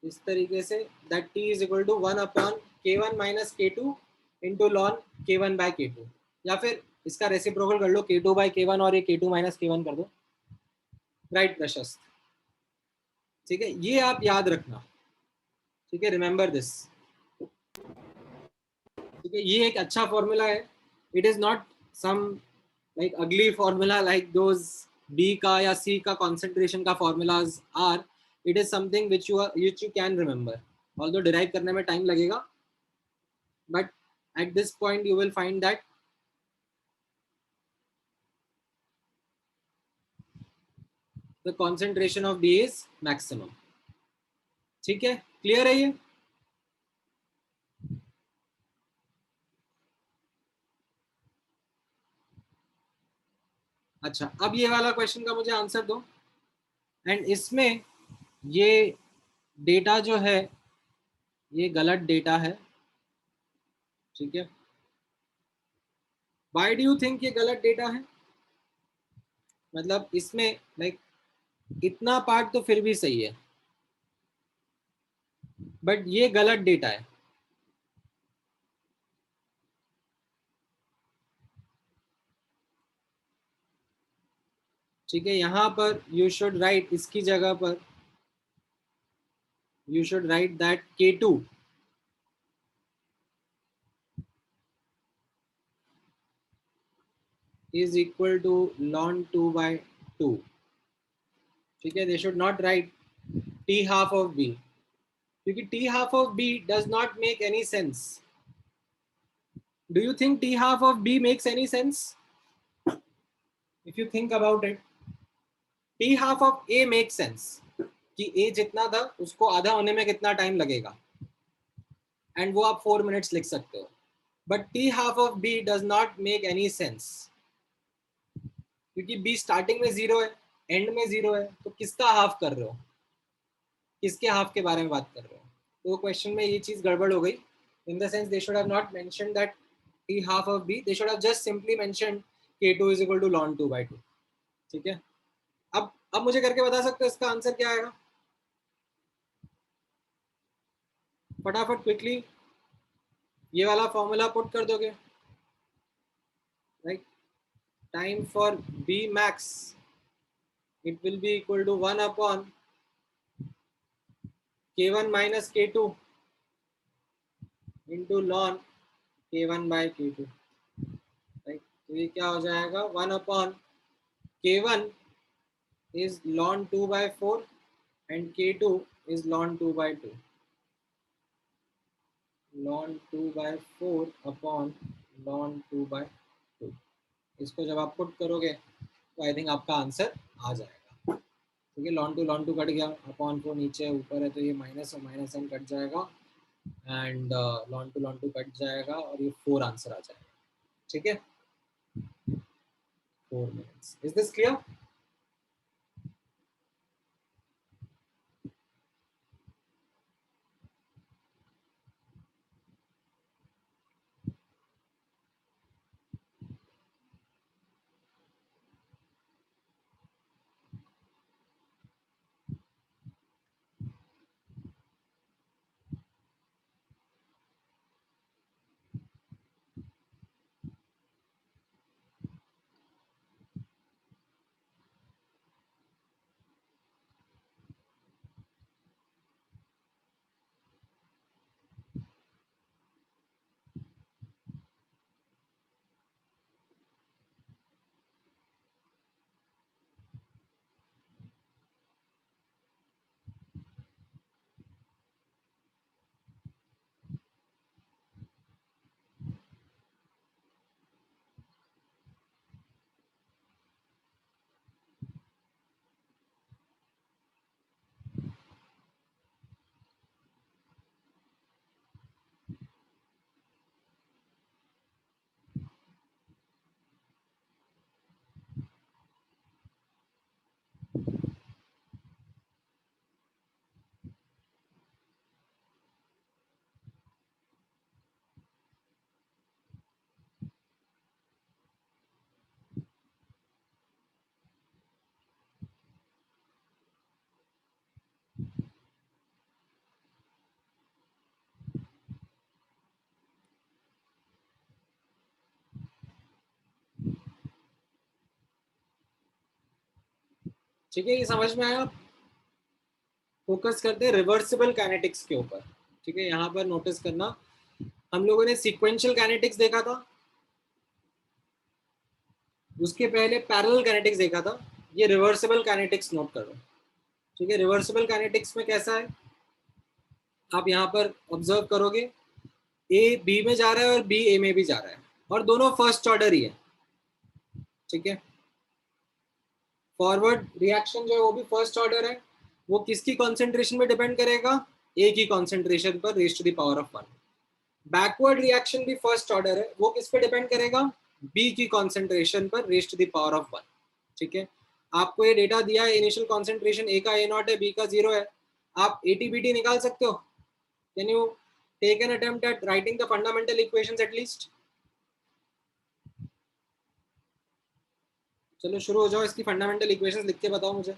इस तरीके से, that t is equal to 1/k1 minus k2 into ln k1 by k2, या फिर इसका रेसिप्रोकल कर लो, k2 बाय k1 और ये k2 माइनस k1 कर दो। राइट प्रशस्त, ठीक है, ये आप याद रखना, ठीक है, रिमेंबर दिस, ठीक है, ये एक अच्छा फॉर्मूला है। It is not some like ugly formula like those B का या सी का कॉन्सेंट्रेशन का formulas are. It is something which you can remember, although derive करने में टाइम लगेगा, but at this point you will find that the concentration of B is maximum। ठीक है, clear है ये? अच्छा, अब ये वाला क्वेश्चन का मुझे आंसर दो। एंड इसमें ये डेटा जो है ये गलत डेटा है, ठीक है। व्हाई डू यू थिंक ये गलत डेटा है? मतलब इसमें लाइक इतना पार्ट तो फिर भी सही है, बट ये गलत डेटा है। ठीक है, यहाँ पर यू शुड राइट, इसकी जगह पर you should write that K2 is equal to ln 2 by 2। ठीक है, they should not right t half of b, क्योंकि t half of b does not make any sense। Do you think t half of b makes any sense? If you think about it, t half of a makes sense कि a जितना था उसको आधा होने में कितना time लगेगा, and वो आप 4 मिनट्स लिख सकते हो। But t half of b does not make any sense, क्योंकि b स्टार्टिंग में जीरो है, एंड में जीरो है, तो किसका हाफ कर रहे हो, किसके हाफ के बारे में बात कर रहे हो? तो क्वेश्चन में ये चीज गड़बड़ हो गई। In the sense they should have not mentioned that t half of b, they should have just simply mentioned k2 is equal to ln 2 by 2। ठीक है, अब मुझे करके बता सकते हो इसका आंसर क्या आएगा? फटाफट क्विकली ये वाला फॉर्मूला पुट कर दोगे, right? Time for b max, it will be equal to 1 upon k1 minus k2 into ln k1 by k2, right? तो ये क्या हो जाएगा, 1 upon k1 is ln 2 by 4 and k2 is ln 2 by 2, ln 2 by 4 upon ln 2 by 2। इसको जब आप put करोगे तो आई थिंक आपका आंसर आ जाएगा। ठीक है, लॉन टू कट गया, अपॉन 4 नीचे ऊपर है तो ये माइनस और माइनस एन कट जाएगा, एंड लॉन टू कट जाएगा और ये 4 आंसर आ जाएगा। ठीक है, 4 मिनट्स। Is this clear? ठीक है, ये समझ में आया? फोकस करते हैं रिवर्सिबल काइनेटिक्स के ऊपर। ठीक है, यहाँ पर नोटिस करना, हम लोगों ने सीक्वेंशियल काइनेटिक्स देखा था, उसके पहले पैरेलल काइनेटिक्स देखा था, ये रिवर्सिबल काइनेटिक्स नोट करो। ठीक है, रिवर्सिबल काइनेटिक्स में कैसा है, आप यहाँ पर ऑब्जर्व करोगे ए बी में जा रहा है और बी ए में भी जा रहा है, और दोनों फर्स्ट ऑर्डर ही है। ठीक है, फॉरवर्ड रिएक्शन जो है वो भी फर्स्ट ऑर्डर है, वो किसकी कॉन्सेंट्रेशन पे डिपेंड करेगा, ए की कॉन्सेंट्रेशन पर raise to the power of 1। Backward reaction भी फर्स्ट ऑर्डर है, वो किस पे डिपेंड करेगा, बी की कॉन्सेंट्रेशन पर raise to the power of 1। ठीक है, आपको ये डेटा दिया है, इनिशियल कॉन्सेंट्रेशन ए का A0 है, बी का 0 है, आप ATBT निकाल सकते हो? Can you take an attempt at writing the fundamental equations at least? चलो शुरू हो जाओ, इसकी फंडामेंटल इक्वेशंस लिख के बताओ मुझे।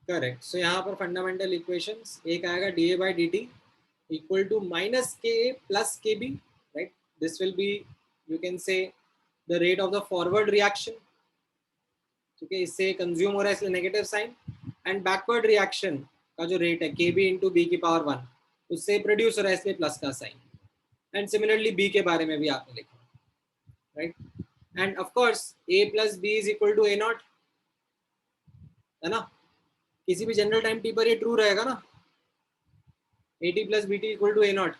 करेक्ट, सो यहाँ पर फंडामेंटल इक्वेशंस, एक आएगा dA/dt equal to minus k plus के B, right? This will be, you can say, the rate of the forward reaction. ठीक है, इससे कंज्यूम हो रहा है इसलिए negative sign, and backward reaction का जो रेट है के बी इंटू बी की पावर 1, उससे प्रोड्यूस हो रहा है इसलिए प्लस का साइन। एंड सिमिलरली बी के बारे में भी आपने लिखा, right? And of course a plus B is equal to A0, है ना? किसी भी जनरल टाइम टी पर ये ट्रू रहेगा ना, AT plus BT equal to A0,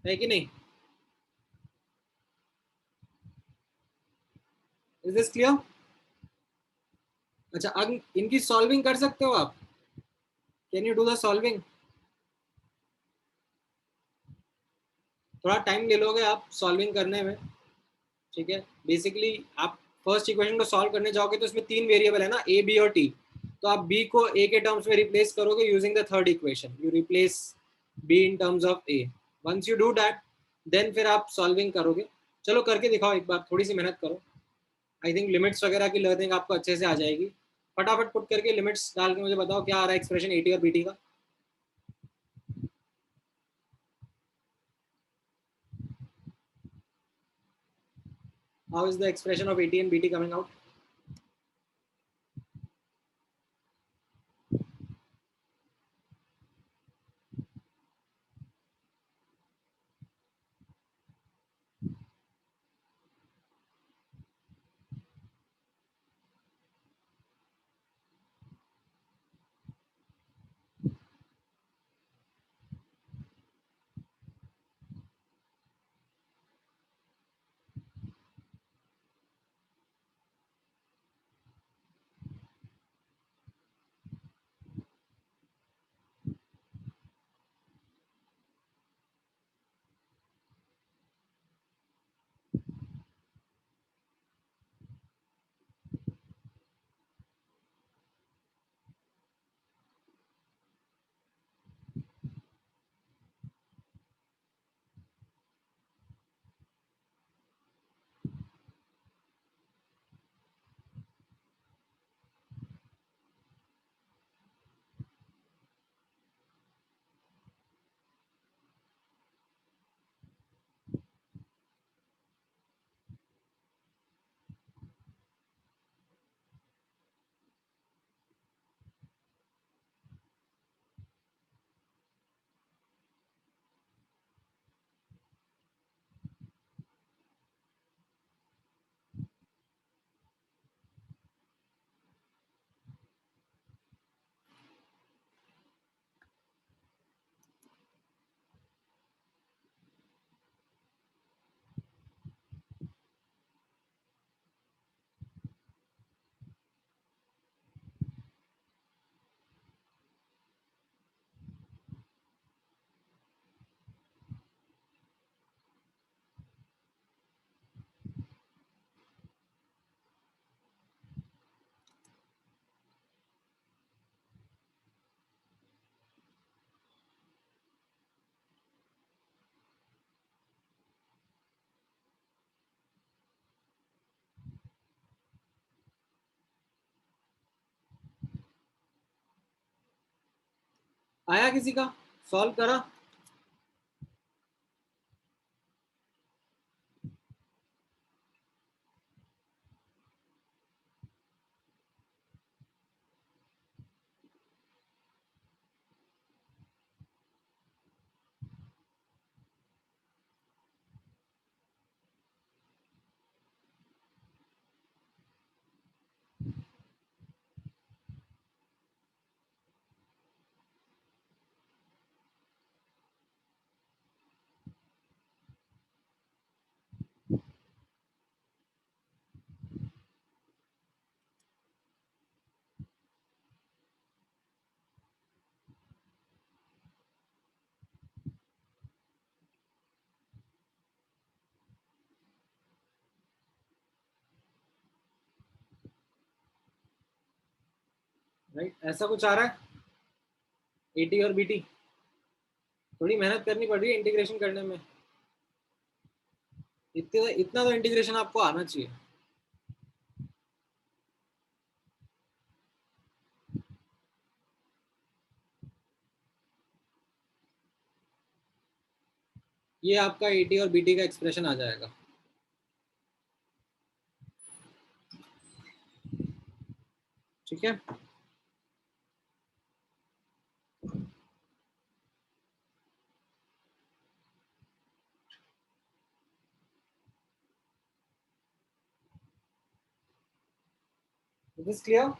है कि नहीं? Is this clear? अच्छा, अब इनकी सॉल्विंग कर सकते हो आप? Can you do the solving? थोड़ा टाइम ले लोगे आप सॉल्विंग करने में। ठीक है, बेसिकली आप फर्स्ट इक्वेशन को सॉल्व करने जाओगे तो इसमें 3 वेरिएबल है ना, ए बी और टी, तो आप बी को ए के टर्म्स में रिप्लेस करोगे using the third equation, you replace B in terms of A. Once you do that, then फिर आप सॉल्विंग करोगे। चलो करके दिखाओ एक बार, थोड़ी सी मेहनत करो। आई थिंक लिमिट्स वगैरह की लर्निंग आपको अच्छे से आ जाएगी। फटाफट पुट करके लिमिट्स डाल के मुझे बताओ क्या आ रहा है एक्सप्रेशन एटी और बीटी का। How is the expression of eighty and BT coming out? आया किसी का? सॉल्व करा? राइट, ऐसा कुछ आ रहा है एटी और बीटी। थोड़ी मेहनत करनी पड़ रही है इंटीग्रेशन करने में। इतना इतना तो इंटीग्रेशन आपको आना चाहिए। ये आपका एटी और बीटी का एक्सप्रेशन आ जाएगा। ठीक है। This clear?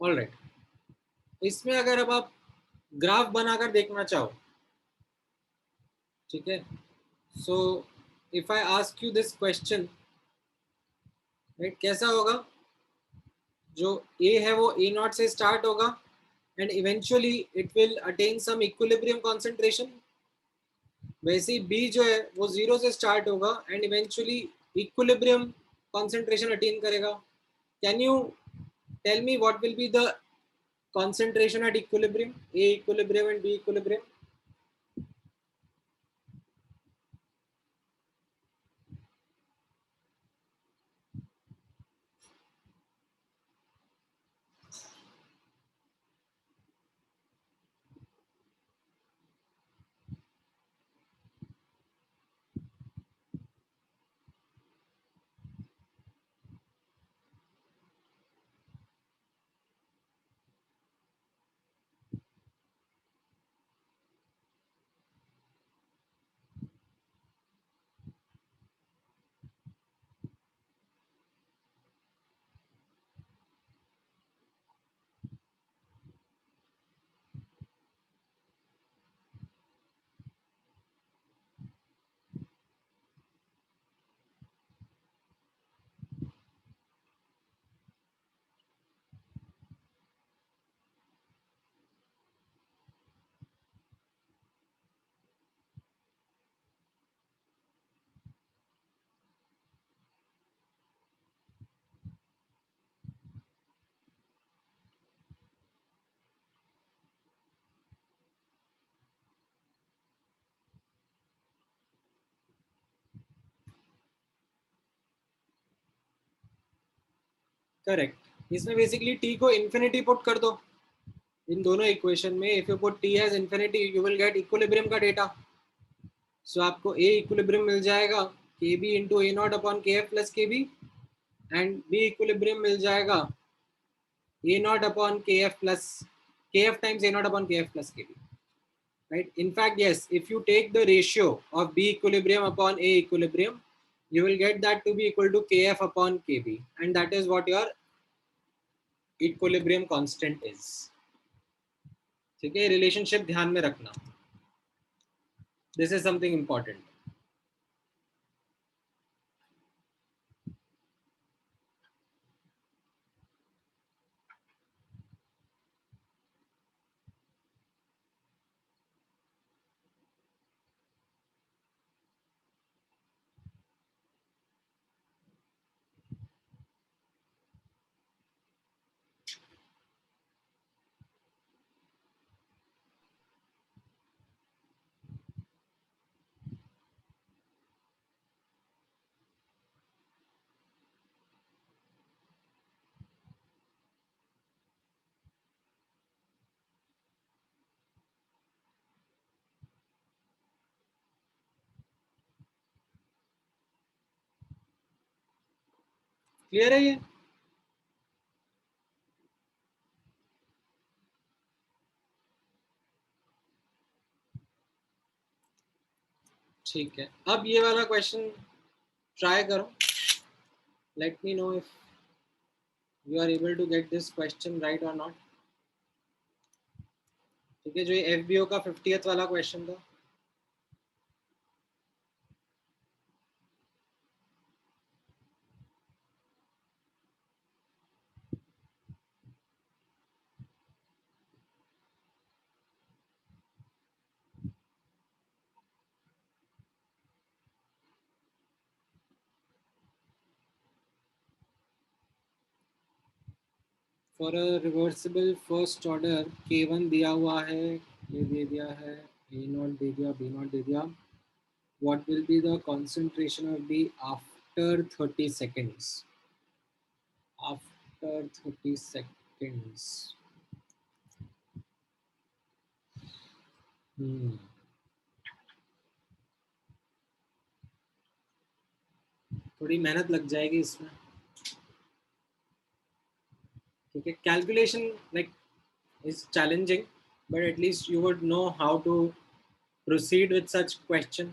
ऑल राइट, इसमें अगर अब आप ग्राफ बनाकर देखना चाहो, ठीक है, so if I ask you this question, right, कैसा होगा? जो ए है वो ए नॉट से स्टार्ट होगा and eventually it will attain some equilibrium concentration. वैसे ही बी जो है वो जीरो से स्टार्ट होगा and eventually equilibrium concentration attain करेगा। Can you tell me what will be the concentration at equilibrium, A equilibrium and B equilibrium? Correct, इसमें basically T को इन्फिनिटी पुट कर दो इन दोनों इक्वेशन में। If you put T as infinity you will get equilibrium का data. So आपको A equilibrium मिल जाएगा K B into A naught upon K F plus के बी, एंड बी इक्विलिब्रियम मिल जाएगा ए naught upon K F plus के F times ए naught upon K F plus के B, right? In fact, yes, if you take the ratio of B equilibrium upon A equilibrium, you will get that to be equal to Kf upon Kb, and that is what your equilibrium constant is. ठीक है, relationship ध्यान में रखना, this is something important. Clear है ये? ठीक है, अब ये वाला क्वेश्चन ट्राई करो, let me know if you are able to get this question right और नॉट। ठीक है, जो ये एफबीओ का 50th वाला क्वेश्चन था, for a reversible first order K1 दिया हुआ है, ये दे दिया है, ए नॉट दे दिया, बी नॉट दे दिया, what will be the concentration of B after 30 seconds? After 30 seconds. Hmm. थोड़ी मेहनत लग जाएगी इसमें, ठीक है, calculation like is challenging, but at least you would know how to proceed with such question.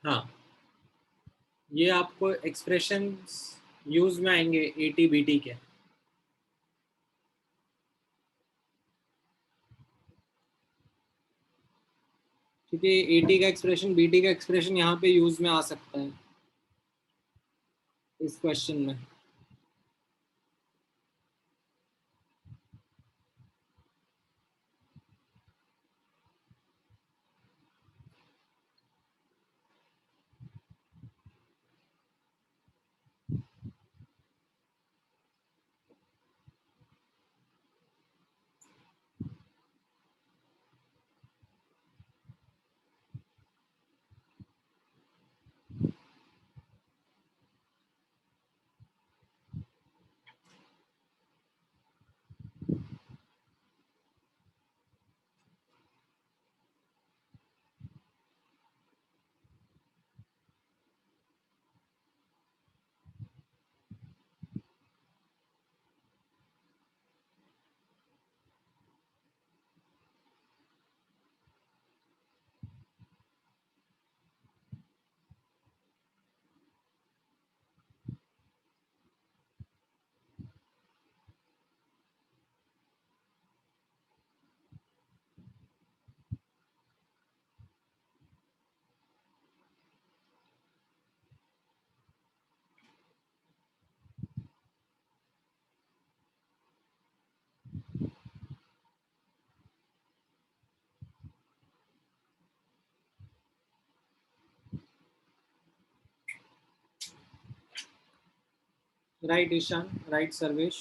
हाँ, ये आपको एक्सप्रेशंस यूज में आएंगे एटी बीटी के। ठीक है, एटी का एक्सप्रेशन बीटी का एक्सप्रेशन यहाँ पे यूज में आ सकता है इस क्वेश्चन में। Right Ishan, right Sarvesh,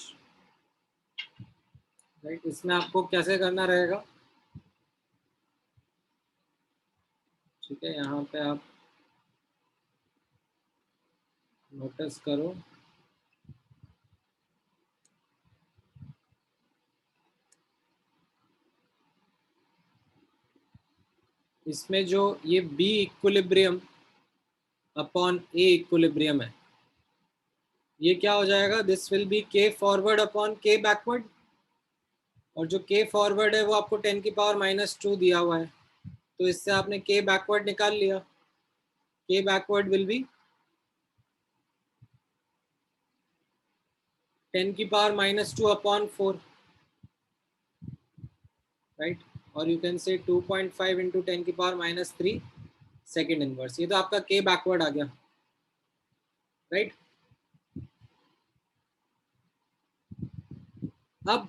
right. इसमें आपको कैसे करना रहेगा? ठीक है, यहाँ पे आप नोटिस करो, इसमें जो ये बी इक्विलिब्रियम अपॉन ए इक्विलिब्रियम है, ये क्या हो जाएगा? दिस विल बी के फॉरवर्ड अपॉन के बैकवर्ड, और जो के फॉरवर्ड है वो आपको 10⁻⁻² दिया हुआ है, तो इससे आपने के बैकवर्ड निकाल लिया। के backward will be 10⁻² upon 4, right. और यू कैन से 2.5 इंटू 10⁻³ सेकेंड इनवर्स। ये तो आपका के बैकवर्ड आ गया, राइट। अब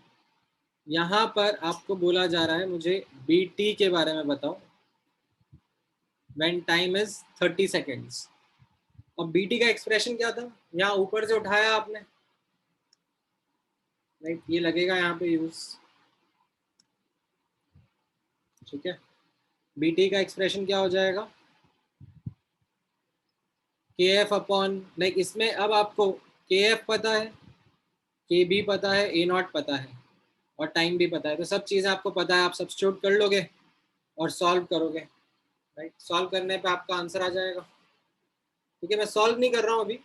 यहाँ पर आपको बोला जा रहा है मुझे बी टी के बारे में बताओ व्हेन टाइम इज 30 सेकेंड्स। अब बी टी का एक्सप्रेशन क्या था? यहाँ ऊपर से उठाया आपने, राइट, ये लगेगा यहाँ पे यूज। ठीक है, बी टी का एक्सप्रेशन क्या हो जाएगा? के एफ अपॉन, लाइक इसमें अब आपको के एफ पता है, के बी पता है, ए नॉट पता है, और टाइम भी पता है, तो सब चीज़ें आपको पता है, आप सब्स्टिट्यूट कर लोगे और सॉल्व करोगे, राइट। सॉल्व करने पे आपका आंसर आ जाएगा। ठीक है, मैं सॉल्व नहीं कर रहा हूँ अभी,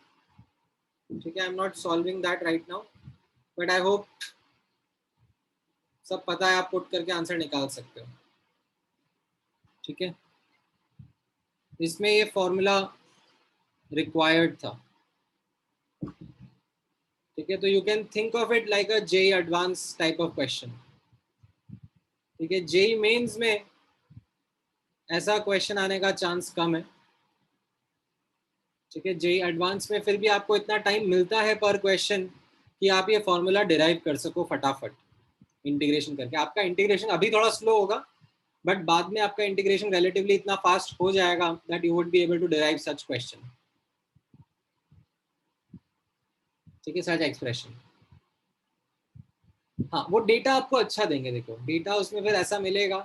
ठीक है, I am not solving that right now, but I hope सब पता है, आप पुट करके आंसर निकाल सकते हो। ठीक है, इसमें ये फॉर्मूला रिक्वायर्ड था। ठीक है, तो you can think of it like a JEE Advanced type of question. ठीक है, जेई मेंस में ऐसा क्वेश्चन आने का चांस कम है। ठीक है, जेई एडवांस में फिर भी आपको इतना टाइम मिलता है पर क्वेश्चन कि आप ये फॉर्मूला डिराइव कर सको फटाफट इंटीग्रेशन करके। आपका इंटीग्रेशन अभी थोड़ा स्लो होगा, बट बाद में आपका इंटीग्रेशन रिलेटिवली इतना फास्ट हो जाएगा that you would be able to derive such question. ठीक है, सच एक्सप्रेशन। हाँ, वो डेटा आपको अच्छा देंगे। देखो डेटा उसमें फिर ऐसा मिलेगा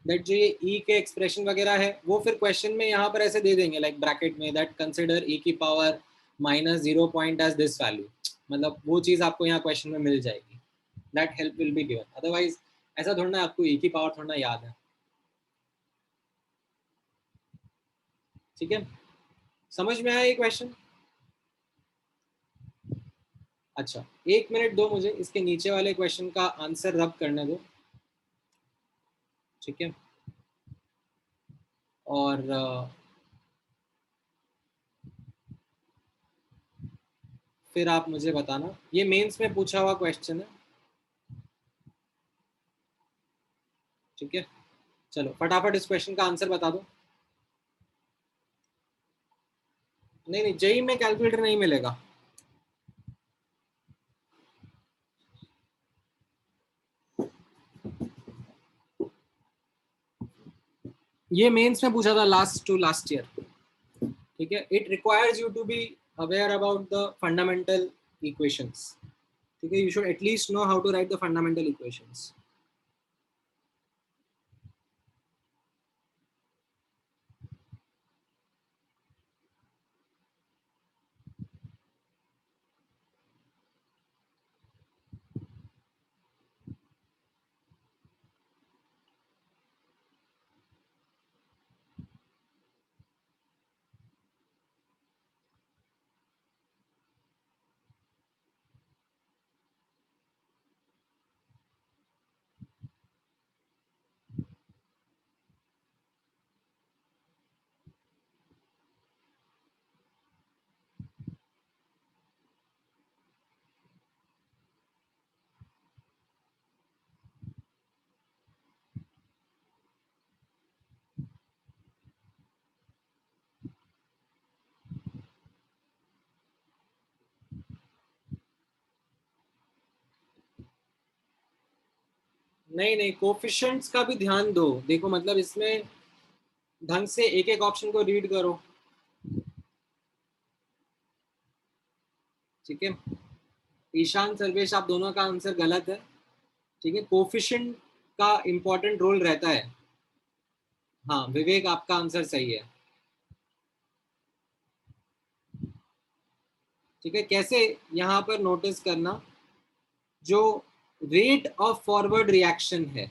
दैट जो ये ई के एक्सप्रेशन वगैरह है वो फिर क्वेश्चन में यहाँ पर ऐसे दे देंगे, लाइक ब्रैकेट में दैट कंसिडर ई की power -0 point as this value, मतलब वो चीज़ आपको यहाँ क्वेश्चन में मिल जाएगी। That help will be given, otherwise ऐसा थोड़ा ना आपको ई की पावर थोड़ा याद है। ठीक है, समझ में आया ये क्वेश्चन? अच्छा, एक मिनट दो मुझे, इसके नीचे वाले क्वेश्चन का आंसर रब करने दो। ठीक है, और फिर आप मुझे बताना। ये मेंस में पूछा हुआ क्वेश्चन है, ठीक है। चलो फटाफट इस क्वेश्चन का आंसर बता दो। नहीं नहीं, जेई में कैलकुलेटर नहीं मिलेगा। ये मेंस में पूछा था लास्ट ईयर, ठीक है। It requires you to be aware about the fundamental equations, ठीक है। You should at least know how to write the fundamental equations. नहीं नहीं, कोफिशिएंट्स का भी ध्यान दो। देखो मतलब इसमें ढंग से एक एक ऑप्शन को रीड करो, ठीक है। ईशान सर्वेश, आप दोनों का आंसर गलत है, ठीक है। कोफिशिएंट का इंपॉर्टेंट रोल रहता है। हाँ विवेक, आपका आंसर सही है, ठीक है। कैसे, यहाँ पर नोटिस करना, जो रेट ऑफ फॉरवर्ड रिएक्शन है,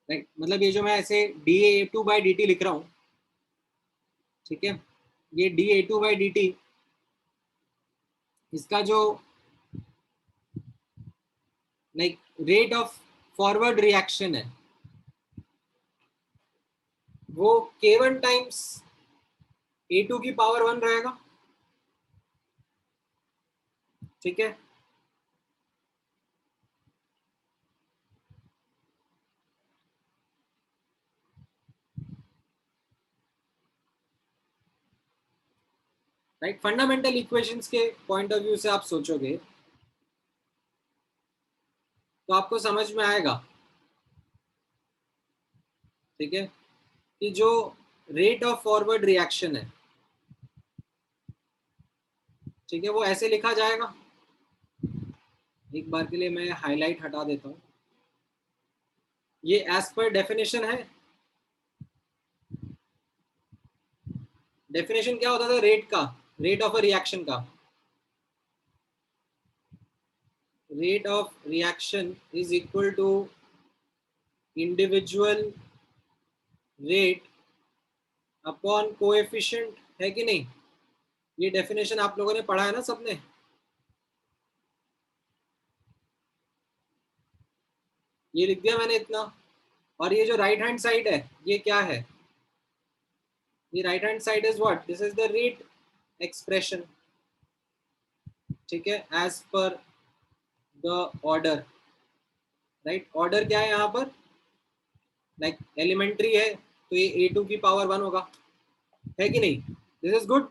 राइट, मतलब ये जो मैं ऐसे D A two by D T लिख रहा हूँ, ठीक है। ये D A two by D T, इसका जो like rate of forward reaction है, वो K1 टाइम्स A2 की पावर 1 रहेगा, ठीक है। राइट, फंडामेंटल इक्वेशंस के पॉइंट ऑफ व्यू से आप सोचोगे तो आपको समझ में आएगा, ठीक है, कि जो रेट ऑफ फॉरवर्ड रिएक्शन है, ठीक है, वो ऐसे लिखा जाएगा। एक बार के लिए मैं हाईलाइट हटा देता हूँ। ये एज पर डेफिनेशन है। डेफिनेशन क्या होता था रेट का, रेट ऑफ अ रिएक्शन का? Rate of reaction is equal to individual rate upon coefficient, है कि नहीं? ये डेफिनेशन आप लोगों ने पढ़ा है ना सबने? ये लिख दिया मैंने इतना। और ये जो राइट हैंड साइड है, ये क्या है? ये right hand side is what? This is the rate expression, ठीक है, as per the order. Right, order क्या है यहाँ पर? लाइक एलिमेंट्री है तो ये A2 की पावर 1 होगा, है कि नहीं? This is good.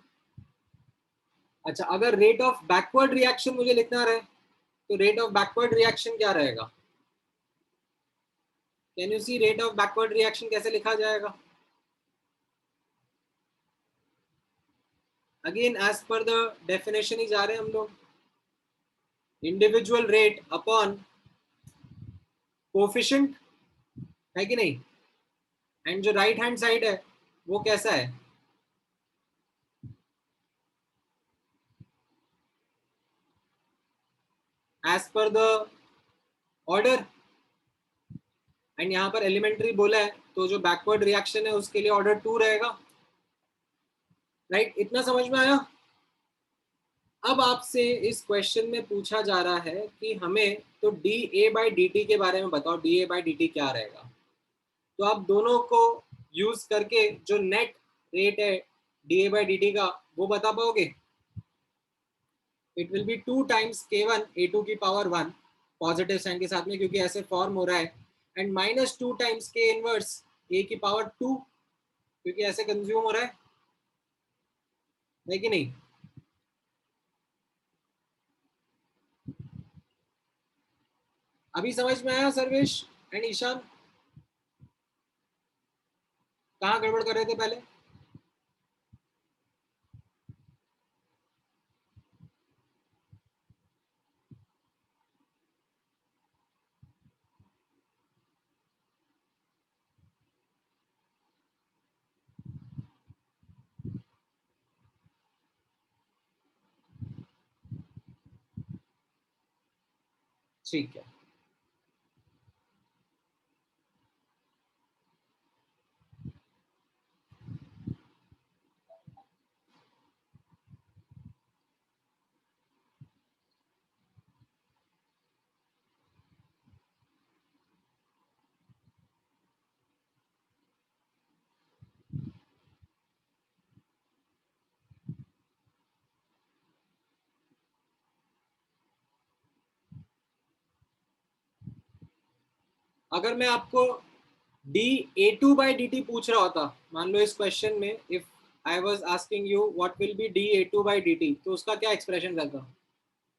अच्छा, अगर रेट ऑफ बैकवर्ड रिएक्शन मुझे लिखना रहे तो रेट ऑफ बैकवर्ड रिएक्शन क्या रहेगा? Can you see rate of backward reaction कैसे लिखा जाएगा? Again as per the definition ही जा रहे हैं हम लोग, इंडिविजुअल रेट अपॉन कोफिशिएंट, है कि नहीं? एंड जो राइट हैंड साइड है वो कैसा है? As per the order. And यहाँ पर एलिमेंट्री बोला है तो जो बैकवर्ड रिएक्शन है उसके लिए ऑर्डर 2 रहेगा। राइट, इतना समझ में आया? अब आपसे इस क्वेश्चन में पूछा जा रहा है कि हमें तो D A by D T के बारे में बताओ, D A by D T क्या रहेगा। तो आप दोनों को यूज करके जो नेट रेट है D A by D T का, वो बता पाओगे? It will B 2 times k1 a2 की पावर 1 पॉजिटिव साइन के साथ में, क्योंकि ऐसे फॉर्म हो रहा है, and minus 2 times k inverse a की पावर 2, क्योंकि ऐसे कंज्यूम हो रहा है कि नहीं? अभी समझ में आया सर्वेश एंड ईशान? कहाँ गड़बड़ कर रहे थे पहले? ठीक है, अगर मैं आपको D A two by D T पूछ रहा होता, मान लो इस क्वेश्चन में, if I was asking you what will B D A two by D T, तो उसका क्या एक्सप्रेशन रहता?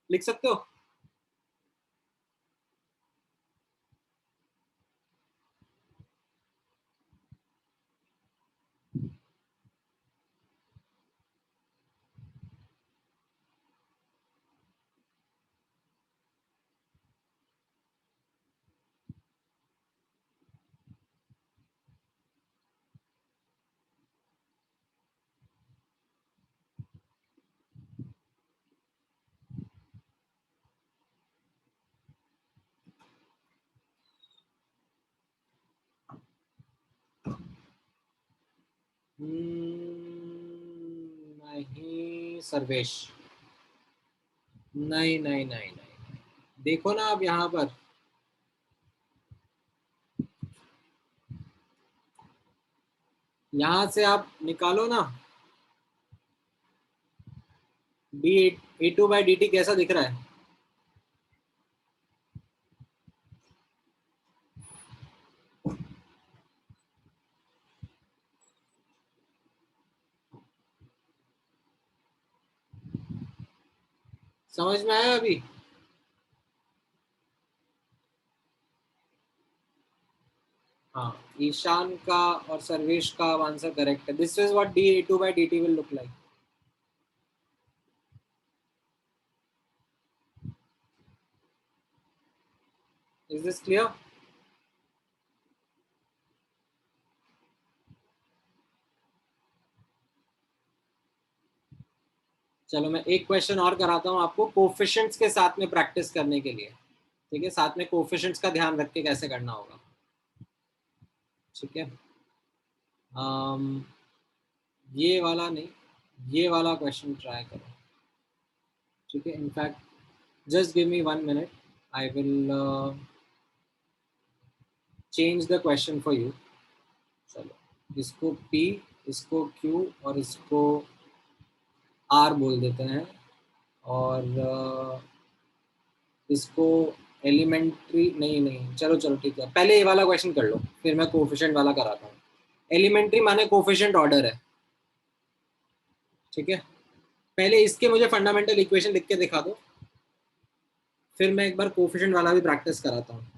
लिख सकते हो? नहीं सर्वेश, नहीं नहीं नहीं नहीं, देखो ना अब यहाँ पर, यहाँ से आप निकालो ना, D A two by D T कैसा दिख रहा है? समझ में आया अभी? हाँ, ईशान का और सर्वेश का आंसर करेक्ट है। This is what D A two by D T will look like. Is this clear? चलो मैं एक क्वेश्चन और कराता हूँ आपको, कोफिशिएंट्स के साथ में प्रैक्टिस करने के लिए। ठीक है, साथ में कोफिशिएंट्स का ध्यान रख के कैसे करना होगा। ठीक है, um, ये वाला नहीं, ये वाला क्वेश्चन ट्राई करो। ठीक है, in fact just give me 1 minute, I will change the question for you. चलो इसको P, इसको Q और इसको R बोल देते हैं, और इसको एलिमेंट्री, नहीं नहीं, चलो चलो ठीक है, पहले ये वाला क्वेश्चन कर लो, फिर मैं कोफिशिएंट वाला कराता हूँ। एलिमेंट्री माने कोफिशिएंट ऑर्डर है। ठीक है, पहले इसके मुझे फंडामेंटल इक्वेशन लिख के दिखा दो, फिर मैं एक बार कोफिशिएंट वाला भी प्रैक्टिस कराता हूँ।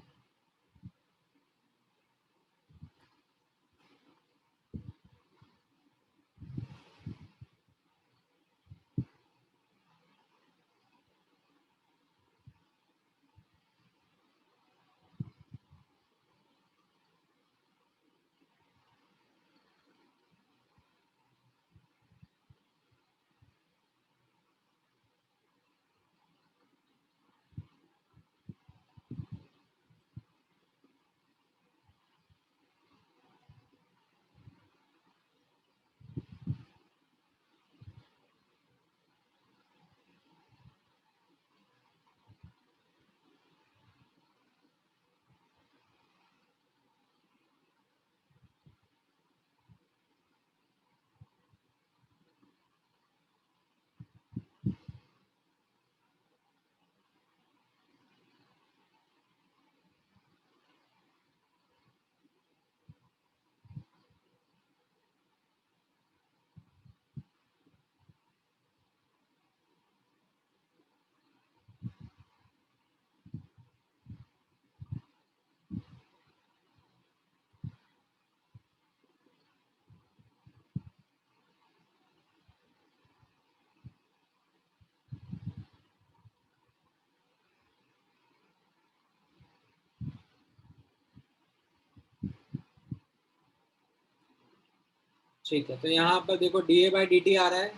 ठीक है, तो यहाँ पर देखो D A by D T आ रहा है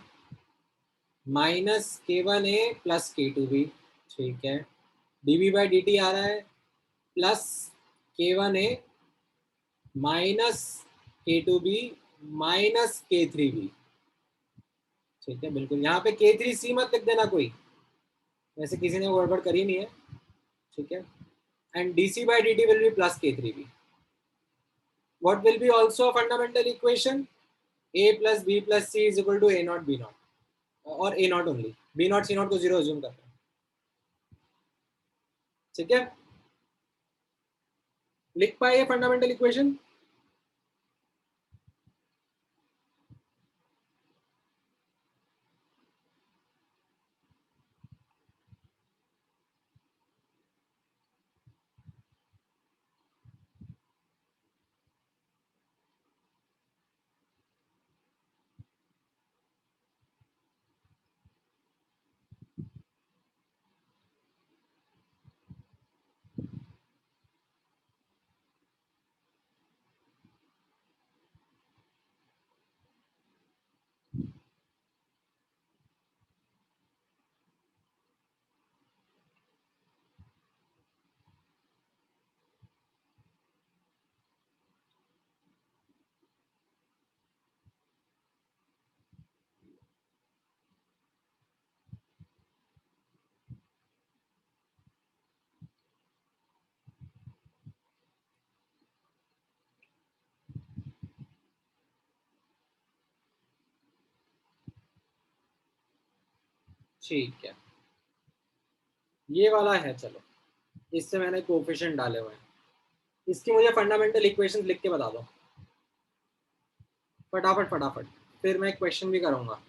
माइनस के वन ए प्लस के टू बी। ठीक है, D B by D T आ रहा है प्लस के वन ए माइनस के टू बी माइनस के थ्री बी। ठीक है, बिल्कुल यहाँ पे के थ्री सी मत लिख देना कोई, वैसे किसी ने गड़बड़ करी नहीं है। ठीक है, and D C by D T will be plus K three B. What will be also a fundamental equation? A plus B plus C is equal to A naught B naught और A naught only, B naught C naught को zero assume करते हैं। ठीक है, लिख पाए fundamental equation? ठीक है, ये वाला है, चलो इससे मैंने कोफिशिएंट डाले हुए हैं, इसकी मुझे फंडामेंटल इक्वेशंस लिख के बता दो फटाफट फटाफट, फिर मैं एक क्वेश्चन भी करूंगा।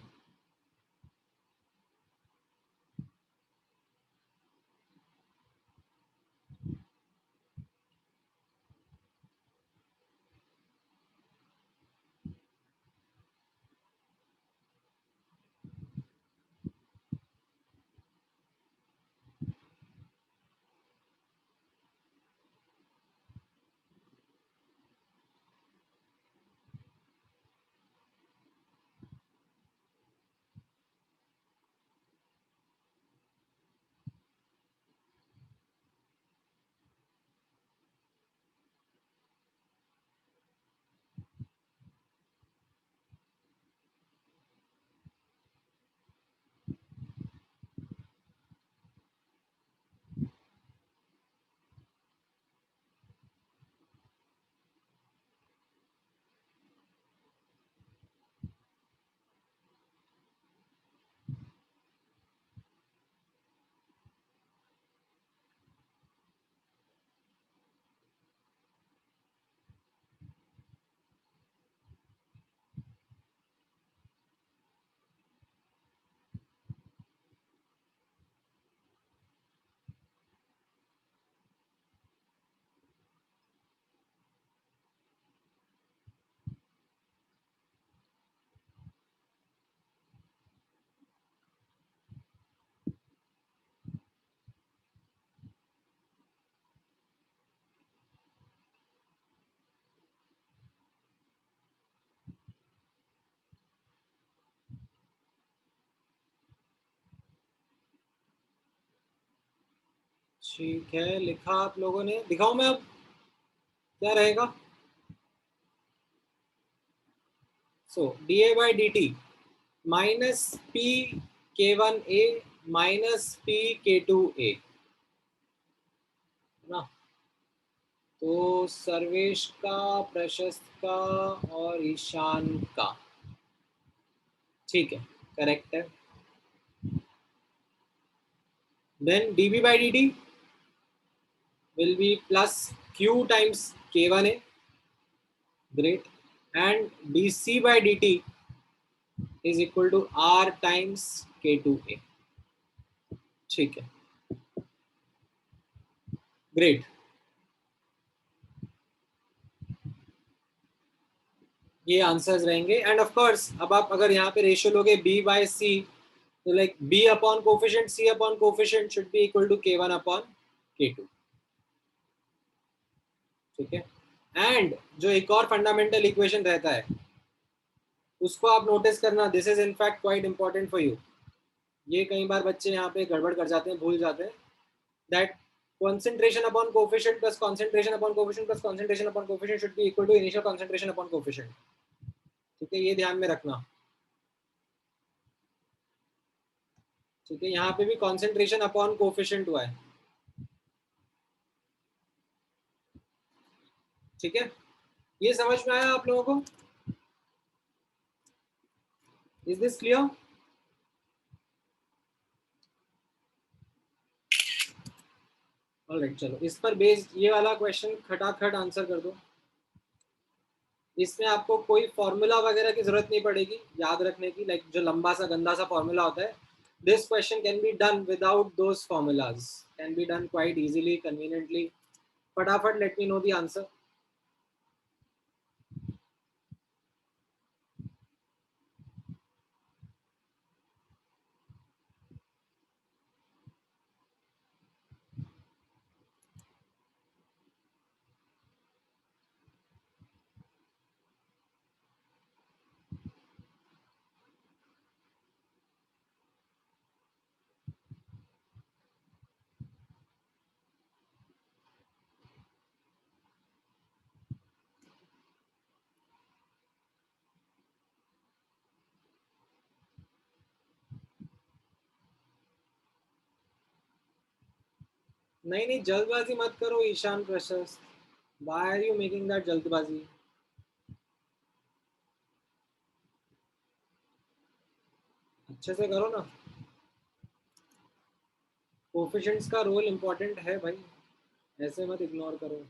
ठीक है, लिखा आप लोगों ने, दिखाऊं मैं अब क्या रहेगा? So D A by D T minus P K one A minus P K two A ना, तो सर्वेश का, प्रशस्त का और ईशान का। ठीक है, करेक्ट है। Then d B by D t will be plus q times k1a, great, and dc by dt is equal to r times k2a। ठीक है, ग्रेट। ये आंसर्स रहेंगे, एंड ऑफ कोर्स अब आप अगर यहाँ पे रेशियो लोगे b बाय c, तो like b upon coefficient c upon coefficient should be equal to k1 upon k2। ठीक है, एंड जो एक और फंडामेंटल इक्वेशन रहता है उसको आप नोटिस करना, this is in fact quite important for you. ये कई बार बच्चे यहाँ पे गड़बड़ कर जाते हैं, भूल जाते हैं that concentration upon coefficient plus concentration upon coefficient plus concentration upon coefficient should be equal to initial concentration upon coefficient। ठीक है, ये ध्यान में रखना। ठीक है, यहाँ पे भी concentration upon coefficient हुआ है। ठीक है, ये समझ में आया आप लोगों को? Is this clear? ऑलराइट, चलो इस पर बेस्ड ये वाला क्वेश्चन खटाखट आंसर कर दो। इसमें आपको कोई फॉर्मूला वगैरह की जरूरत नहीं पड़ेगी याद रखने की, लाइक जो लंबा सा गंदा सा फॉर्मूला होता है, this question can be done without those formulas, can be done quite easily, conveniently. फटाफट let me know the answer. नहीं नहीं, जल्दबाजी मत करो Ishan Prashast, why are you making that जल्दबाजी? अच्छे से करो ना, कोफिशिएंट्स का रोल इंपॉर्टेंट है भाई, ऐसे मत इग्नोर करो।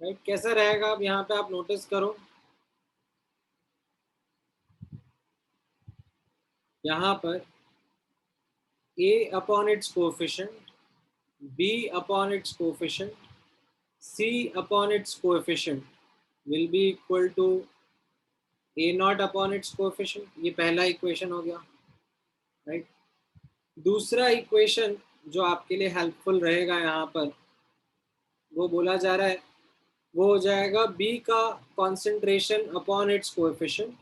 राइट, कैसा रहेगा अब यहाँ पे आप नोटिस करो, यहाँ पर a upon its coefficient, b upon its coefficient, c upon its coefficient will be equal to a not upon its coefficient. ये पहला इक्वेशन हो गया, राइट। दूसरा इक्वेशन जो आपके लिए हेल्पफुल रहेगा यहाँ पर, वो बोला जा रहा है, वो हो जाएगा b का concentration upon its coefficient,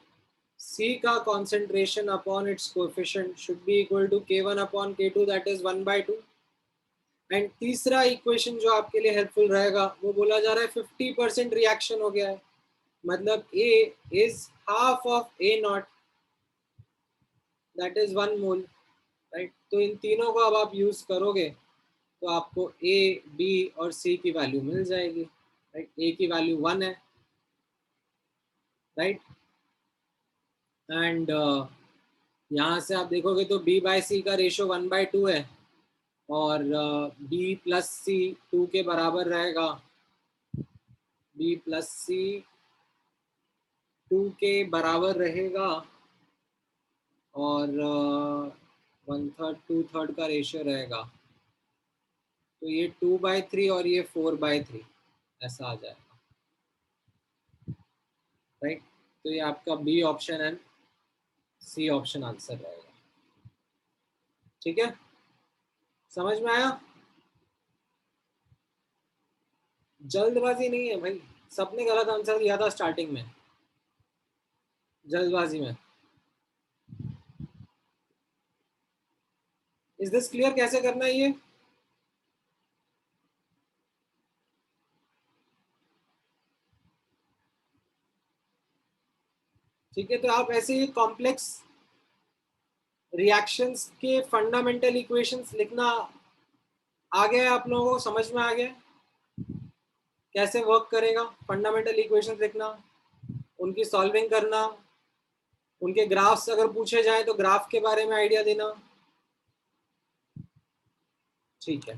c का concentration upon its coefficient should be equal to k1 upon k2 that is 1/2। And तीसरा इक्वेशन जो आपके लिए हेल्पफुल रहेगा, वो बोला जा रहा है 50% रिएक्शन हो गया है, मतलब A is half of A not that is 1 mole, right. तो इन तीनों को अब आप यूज करोगे तो आपको A, B और C की वैल्यू मिल जाएगी, राइट। A की वैल्यू 1 है, राइट। एंड यहाँ से आप देखोगे तो B/C का रेशियो 1/2 है, और B प्लस C 2 के बराबर रहेगा, B प्लस C 2 के बराबर रहेगा, और 1/3 2/3 का रेशियो रहेगा, तो ये 2/3 और ये 4/3 ऐसा आ जाएगा, राइट। तो ये आपका B option and C option answer रहेगा। ठीक है, समझ में आया? जल्दबाजी नहीं है भाई, सबने गलत आंसर दिया था स्टार्टिंग में, जल्दबाजी में। इज दिस क्लियर कैसे करना है ये? ठीक है, तो आप ऐसे ही कॉम्प्लेक्स रिएक्शंस के फंडामेंटल इक्वेशंस लिखना आ गया, आप लोगों को समझ में आ गया कैसे वर्क करेगा फंडामेंटल इक्वेशंस लिखना, उनकी सॉल्विंग करना, उनके ग्राफ्स अगर पूछे जाए तो ग्राफ के बारे में आइडिया देना। ठीक है,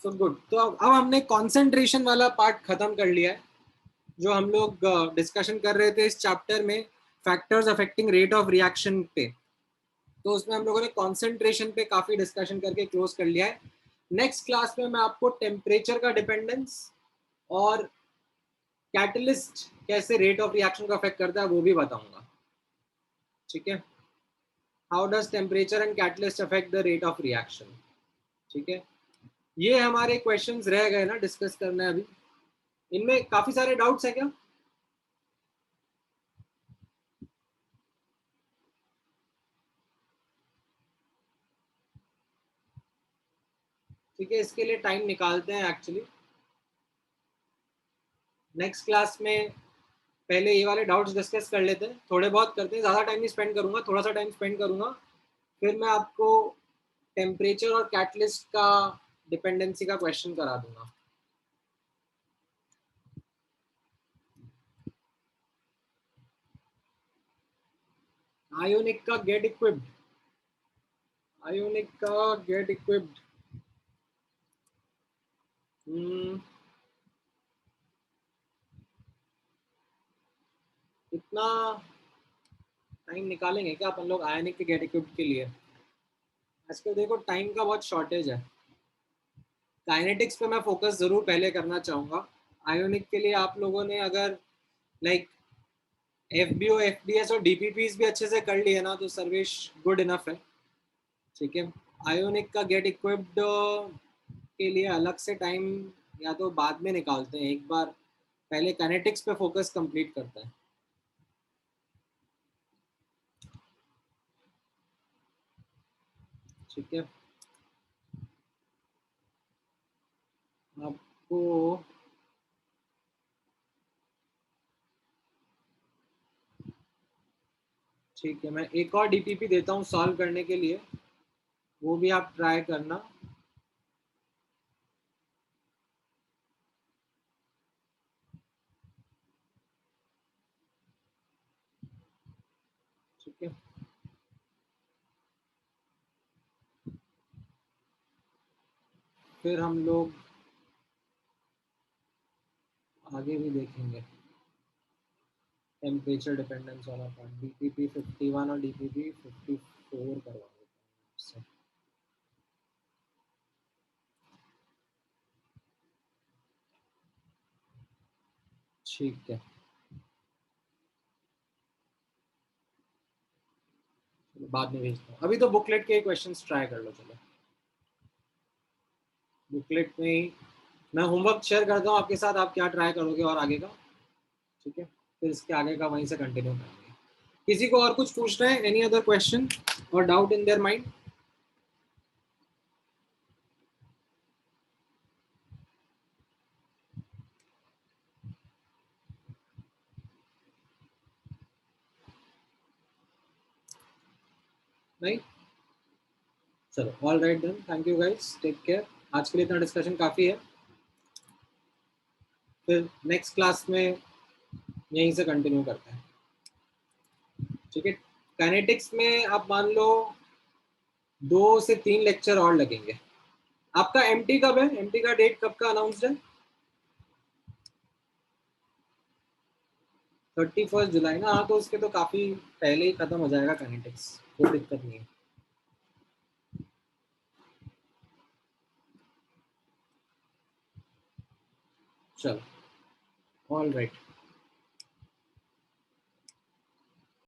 सो गुड। तो अब हमने कंसंट्रेशन वाला पार्ट खत्म कर लिया है, जो हम लोग डिस्कशन कर रहे थे इस चैप्टर में factors affecting rate of reaction पे। तो उसमें हम लोगों ने कंसंट्रेशन पे काफी डिस्कशन करके क्लोज कर लिया है। नेक्स्ट क्लास में मैं आपको टेम्परेचर का डिपेंडेंस और कैटलिस्ट कैसे रेट ऑफ रिएक्शन को अफेक्ट करता है वो भी बताऊंगा। ठीक है, how does temperature and catalyst affect the rate of reaction. ठीक है, ये हमारे क्वेश्चंस रह गए ना डिस्कस करना है अभी। इनमें काफी सारे डाउट्स है क्या? ठीक है, इसके लिए टाइम निकालते हैं एक्चुअली। नेक्स्ट क्लास में पहले ये वाले डाउट्स डिस्कस कर लेते हैं, थोड़े बहुत करते हैं, ज़्यादा टाइम नहीं स्पेंड करूंगा, थोड़ा सा टाइम स्पेंड करूंगा। फिर मैं आपको टेम्परेचर और कैटलिस्ट का डिपेंडेंसी का क्वेश्चन करा दूंगा। आयोनिक का गेट इक्विप्ड, आयोनिक का गेट इक्विप्ड इतना टाइम निकालेंगे क्या अपन लोग आयोनिक के गेट इक्विप्ड के लिए? आजकल देखो टाइम का बहुत शॉर्टेज है। काइनेटिक्स पे मैं फोकस जरूर पहले करना चाहूंगा। आयोनिक के लिए आप लोगों ने अगर लाइक एफबीओ एफबीएस और डीपीपीस भी अच्छे से कर लिए ना तो सर्वेश गुड इनफ है। ठीक है, आयोनिक का गेट इक्विप्ड के लिए अलग से टाइम या तो बाद में निकालते हैं, एक बार पहले काइनेटिक्स पे फोकस कंप्लीट करते हैं। ठीक है, आपको ठीक है, मैं एक और डीपीपी देता हूँ सॉल्व करने के लिए, वो भी आप ट्राई करना। ठीक है, फिर हम लोग आगे भी देखेंगे टेम्परेचर डिपेंडेंस वाला पार्ट। डीपीपी 51 और डीपीपी 54 करवा देता हूँ आपसे। ठीक है, बाद में भेजता हूँ, अभी तो बुकलेट के क्वेश्चंस ट्राई कर लो। चलो बुकलेट में ही मैं होमवर्क शेयर करता हूँ आपके साथ, आप क्या ट्राई करोगे और आगे का। ठीक है, फिर इसके आगे का वहीं से कंटिन्यू करेंगे। किसी को और कुछ पूछना है, एनी अदर क्वेश्चन और डाउट इन देयर माइंड? नहीं, चलो all right then, thank you guys, take care. आज के लिए इतना डिस्कशन काफ़ी है, फिर नेक्स्ट क्लास में यहीं से कंटिन्यू करते हैं। ठीक है, काइनेटिक्स में आप मान लो 2 से 3 लेक्चर और लगेंगे। आपका एमटी कब है? एमटी का डेट कब का अनाउंस्ड है? 31 जुलाई ना? हाँ, तो उसके तो काफ़ी पहले ही खत्म हो जाएगा काइनेटिक्स, कोई दिक्कत नहीं है। चलो ऑल राइट।